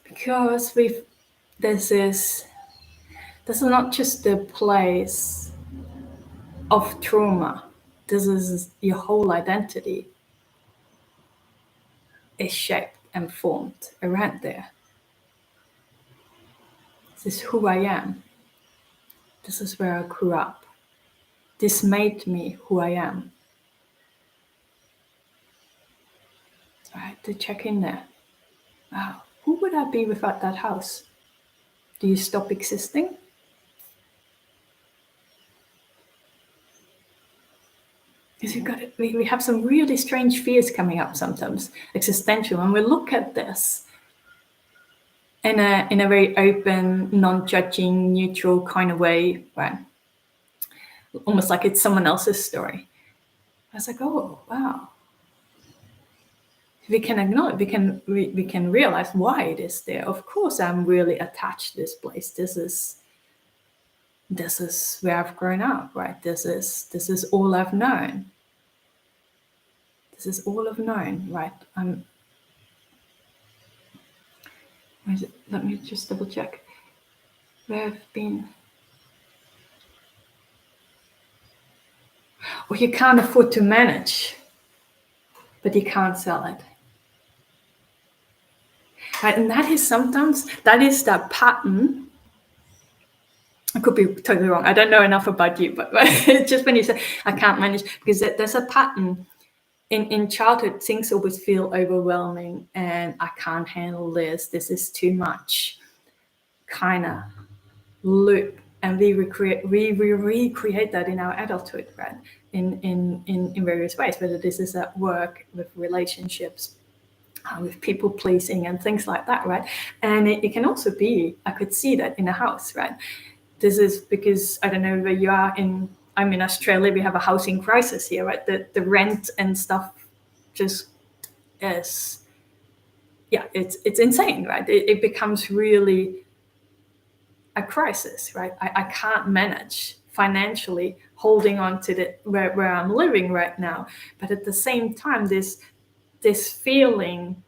Because this is not just the place of trauma. This is your whole identity. is shaped and formed around there. This is who I am. This is where I grew up. This made me who I am. Right, to check in there. Wow, who would I be without that house? Do you stop existing? Because we have some really strange fears coming up sometimes, existential, and we look at this in a very open, non-judging, neutral kind of way, right? Almost like it's someone else's story. I was like, oh wow. We can acknowledge, we can realize why it is there. Of course, I'm really attached to this place. This is where I've grown up, right? This is all I've known. This is all I've known, right? Let me just double check where I've been. Well, you can't afford to manage, but you can't sell it. Right? And that is that pattern. I could be totally wrong. I don't know enough about you, but just when you say I can't manage, because there's a pattern in childhood, things always feel overwhelming and I can't handle this. This is too much. Kind of loop, and we recreate that in our adulthood, right? In various ways, whether this is at work, with relationships, with people pleasing and things like that, right? And it can also be, I could see that in a house, right? This is because I don't know where you are I'm in Australia. We have a housing crisis here, right? The rent and stuff just is, yeah, it's insane, right? It becomes really a crisis, right? I can't manage financially holding on to where I'm living right now. But at the same time, this feeling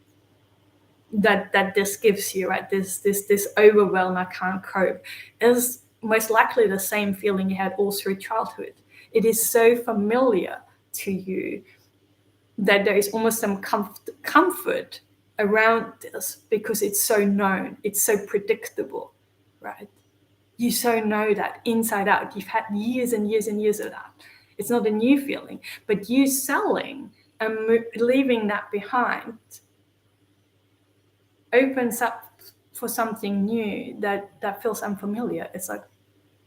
that this gives you, right? This overwhelm, I can't cope, is most likely the same feeling you had all through childhood. It is so familiar to you that there is almost some comfort around this because it's so known, it's so predictable, right? You so know that inside out. You've had years and years and years of that. It's not a new feeling, but you selling and leaving that behind opens up for something new that feels unfamiliar. It's like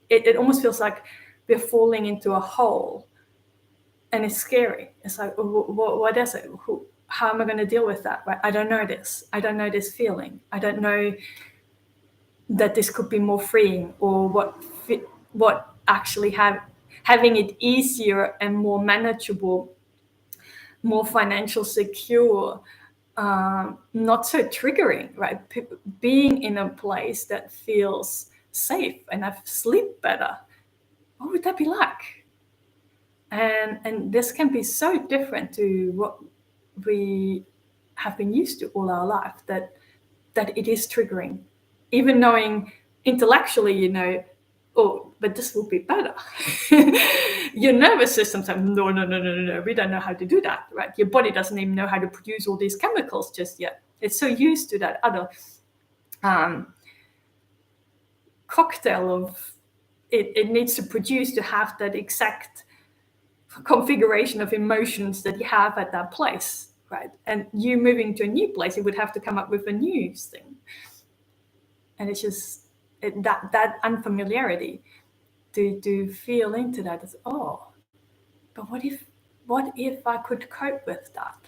it almost feels like we're falling into a hole, and it's scary. It's like, what is it? How am I going to deal with that? Right? I don't know this. I don't know this feeling. I don't know that this could be more freeing, or what actually having it easier and more manageable, more financial secure, not so triggering, right? Being in a place that feels safe and I sleep better. What would that be like? And this can be so different to what we have been used to all our life, that it is triggering, even knowing intellectually, oh, but this will be better. Your nervous system says, no, we don't know how to do that, right? Your body doesn't even know how to produce all these chemicals just yet. It's so used to that other cocktail of it needs to produce to have that exact configuration of emotions that you have at that place, right? And you moving to a new place, it would have to come up with a new thing. And it's just that unfamiliarity to feel into that is, oh, but what if I could cope with that?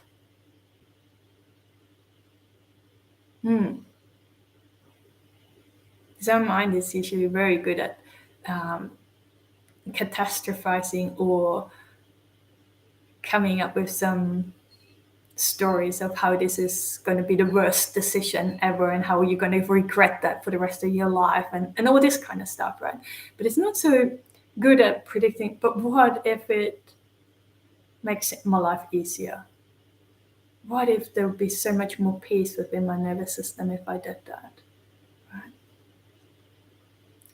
Because our mind is usually very good at catastrophizing or coming up with some stories of how this is going to be the worst decision ever and how you're going to regret that for the rest of your life and all this kind of stuff, right? But it's not so good at predicting, but what if it makes my life easier? What if there would be so much more peace within my nervous system if I did that, right?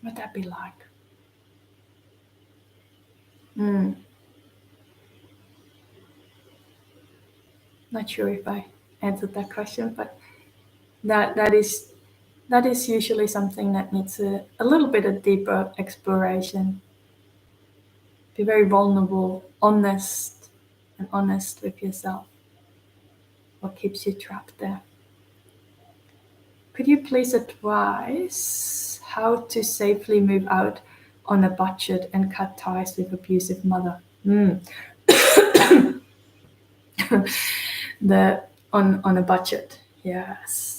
What would that be like? Not sure if I answered that question, but that is usually something that needs a little bit of deeper exploration. Be very vulnerable, honest with yourself. What keeps you trapped there? Could you please advise how to safely move out on a budget and cut ties with abusive mother? On a budget, yes.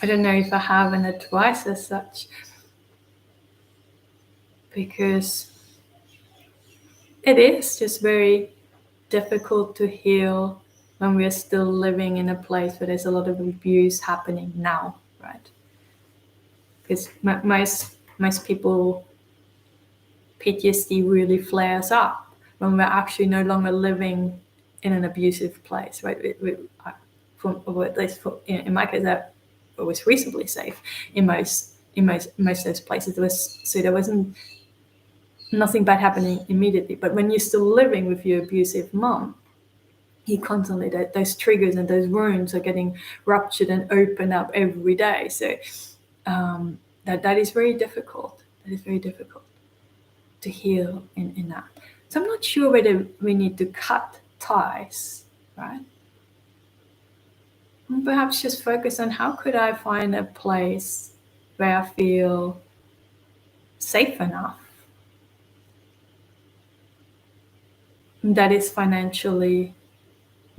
I don't know if I have an advice as such, because it is just very difficult to heal when we're still living in a place where there's a lot of abuse happening now, right? Because most people, PTSD really flares up when we're actually no longer living in an abusive place, right? At least in my case, that was reasonably safe in most of those places. There wasn't nothing bad happening immediately. But when you're still living with your abusive mom, you constantly, those triggers and those wounds are getting ruptured and open up every day. So that is very difficult. That is very difficult to heal in that. So I'm not sure whether we need to cut ties, right? And perhaps just focus on how could I find a place where I feel safe enough, that is financially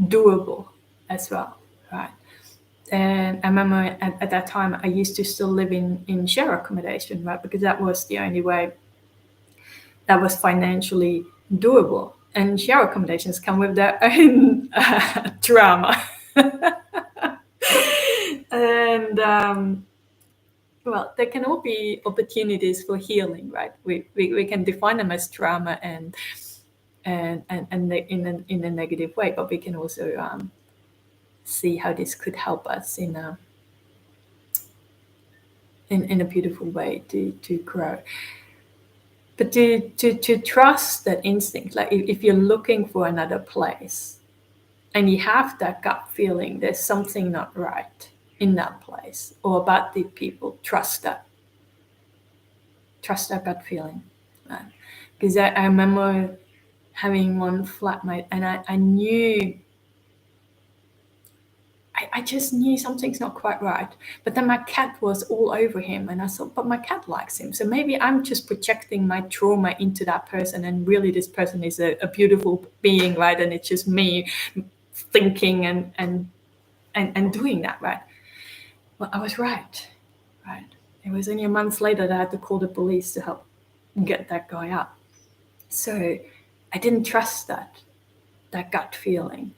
doable as well, right? And I remember at that time I used to still live in share accommodation, right? Because that was the only way that was financially doable. And share accommodations come with their own drama. And well, there can all be opportunities for healing, right? We can define them as drama and in a negative way, but we can also see how this could help us in a beautiful way to grow. But to trust that instinct, like if you're looking for another place and you have that gut feeling there's something not right in that place or about the people, trust that gut feeling. Because I remember having one flatmate and I knew, I just knew something's not quite right. But then my cat was all over him and I thought, but my cat likes him. So maybe I'm just projecting my trauma into that person and really this person is a beautiful being, right? And it's just me thinking and doing that, right? Well, I was right? It was only a month later that I had to call the police to help get that guy out. So I didn't trust that gut feeling.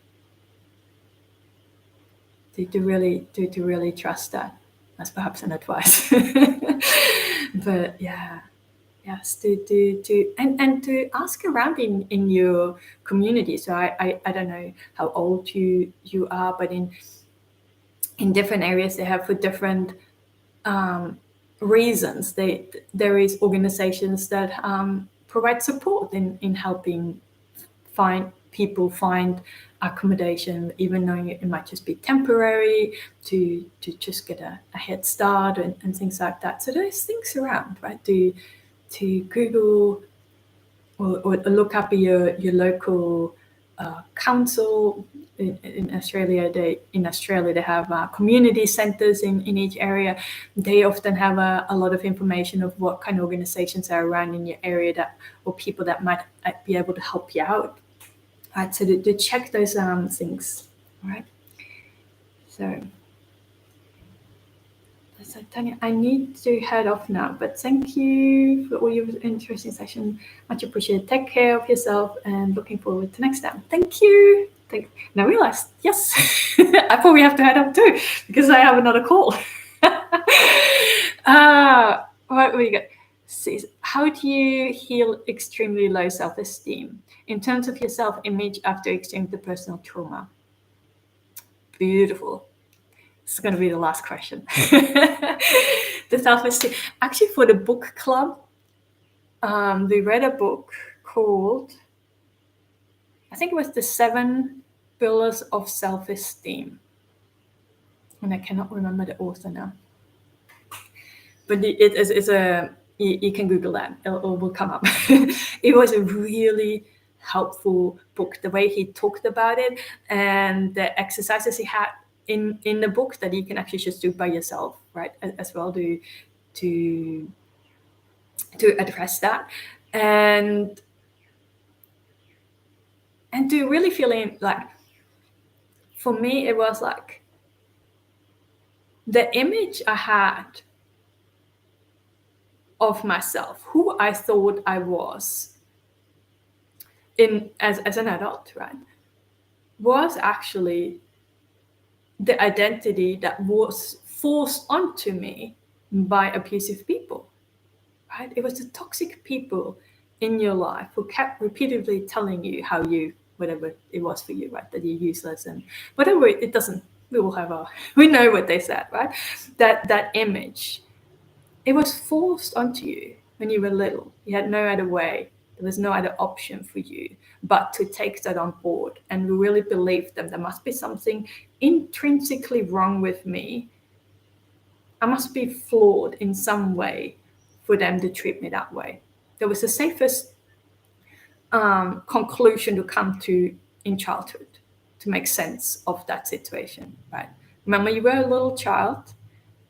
To really trust that. That's perhaps an advice. But yes, to ask around in your community. So I don't know how old you are, but in different areas they have for different reasons. There is organizations that provide support in helping people find accommodation, even though it might just be temporary, to just get a head start and things like that. So there's things around, right? To Google or look up your local council. In Australia, they have community centres in each area. They often have a lot of information of what kind of organisations are around in your area or people that might be able to help you out. Right, so to check those things, right? So Tanya, I need to head off now, but thank you for all your interesting session. Much appreciated. Take care of yourself and looking forward to next time. Thank you. And I realized, yes, I probably have to head off too because I have another call. What we got? How do you heal extremely low self-esteem in terms of your self-image after extreme personal trauma? Beautiful. It's going to be the last question. The self-esteem. Actually, for the book club, we read a book called, I think it was The 7 Pillars of Self-Esteem. And I cannot remember the author now. But it's a, you can Google that, it will come up. It was a really helpful book, the way he talked about it and the exercises he had in the book that you can actually just do by yourself, right, as well, to address that and to really feeling like, for me it was like the image I had of myself, who I thought I was as an adult, right, was actually the identity that was forced onto me by abusive people, right? It was the toxic people in your life who kept repeatedly telling you how you, whatever it was for you, right, that you're useless and whatever. It doesn't, we know what they said, right? That image, it was forced onto you when you were little. You had no other way. There was no other option for you but to take that on board and really believe them. There must be something intrinsically wrong with me. I must be flawed in some way for them to treat me that way. That was the safest conclusion to come to in childhood, to make sense of that situation, right? Remember, you were a little child,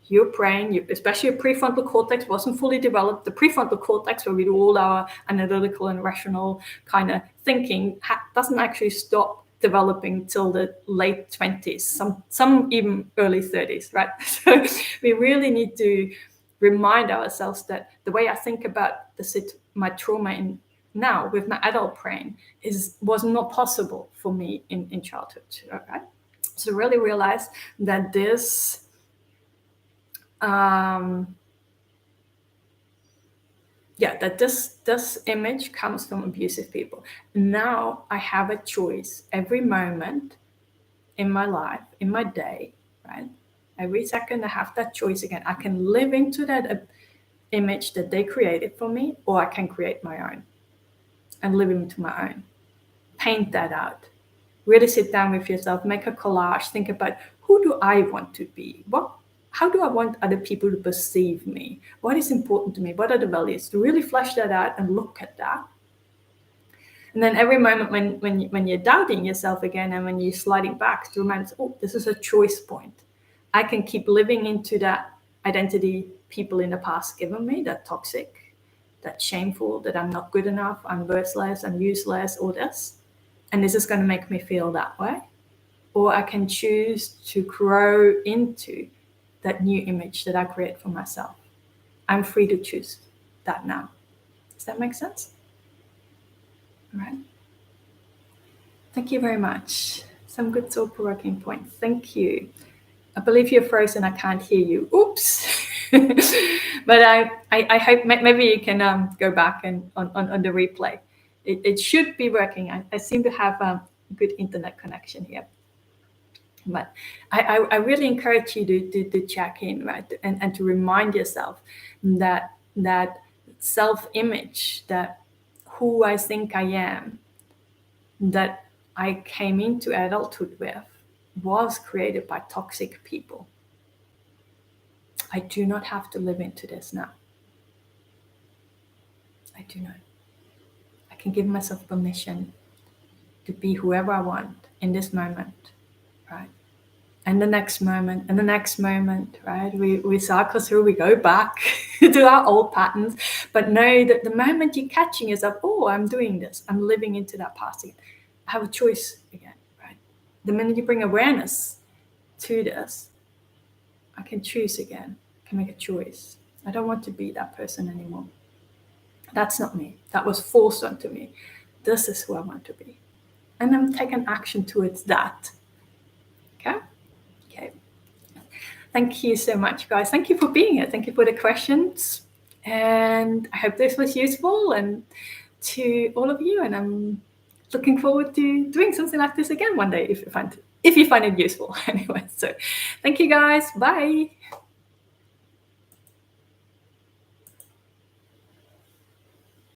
you're praying, especially your prefrontal cortex wasn't fully developed. The prefrontal cortex, where we do all our analytical and rational kind of thinking, doesn't actually stop developing till the late 20s, some even early 30s, right? So we really need to remind ourselves that the way I think about my trauma now with my adult brain was not possible for me in childhood, right? So really realize that this this image comes from abusive people. Now I have a choice every moment in my life, in my day, right? Every second I have that choice again. I can live into that image that they created for me, or I can create my own and live into my own. Paint that out. Really sit down with yourself, make a collage, think about, who do I want to be? How do I want other people to perceive me? What is important to me? What are the values? To really flesh that out and look at that. And then every moment when you're doubting yourself again and when you're sliding back, to remind yourself, oh, this is a choice point. I can keep living into that identity people in the past given me, that toxic, that shameful, that I'm not good enough, I'm worthless, I'm useless, all this. And this is going to make me feel that way. Or I can choose to grow into that new image that I create for myself. I'm free to choose that now. Does that make sense? All right. Thank you very much. Some good thought-provoking points. Thank you. I believe you're frozen. I can't hear you. Oops. But I hope maybe you can go back and on the replay. It should be working. I seem to have a good internet connection here. But I really encourage you to check in, right? And to remind yourself that self-image, that who I think I am, that I came into adulthood with, was created by toxic people. I do not have to live into this now. I do not. I can give myself permission to be whoever I want in this moment, right? And the next moment, and the next moment, right? We cycle through, we go back to our old patterns, but know that the moment you're catching yourself, oh, I'm doing this, I'm living into that past again. I have a choice again, right? The minute you bring awareness to this, I can choose again, I can make a choice. I don't want to be that person anymore. That's not me. That was forced onto me. This is who I want to be. And I'm taking action towards that. Okay? Okay. Thank you so much, guys. Thank you for being here. Thank you for the questions. And I hope this was useful and to all of you. And I'm looking forward to doing something like this again one day if you find it useful. Anyway, so thank you guys. Bye.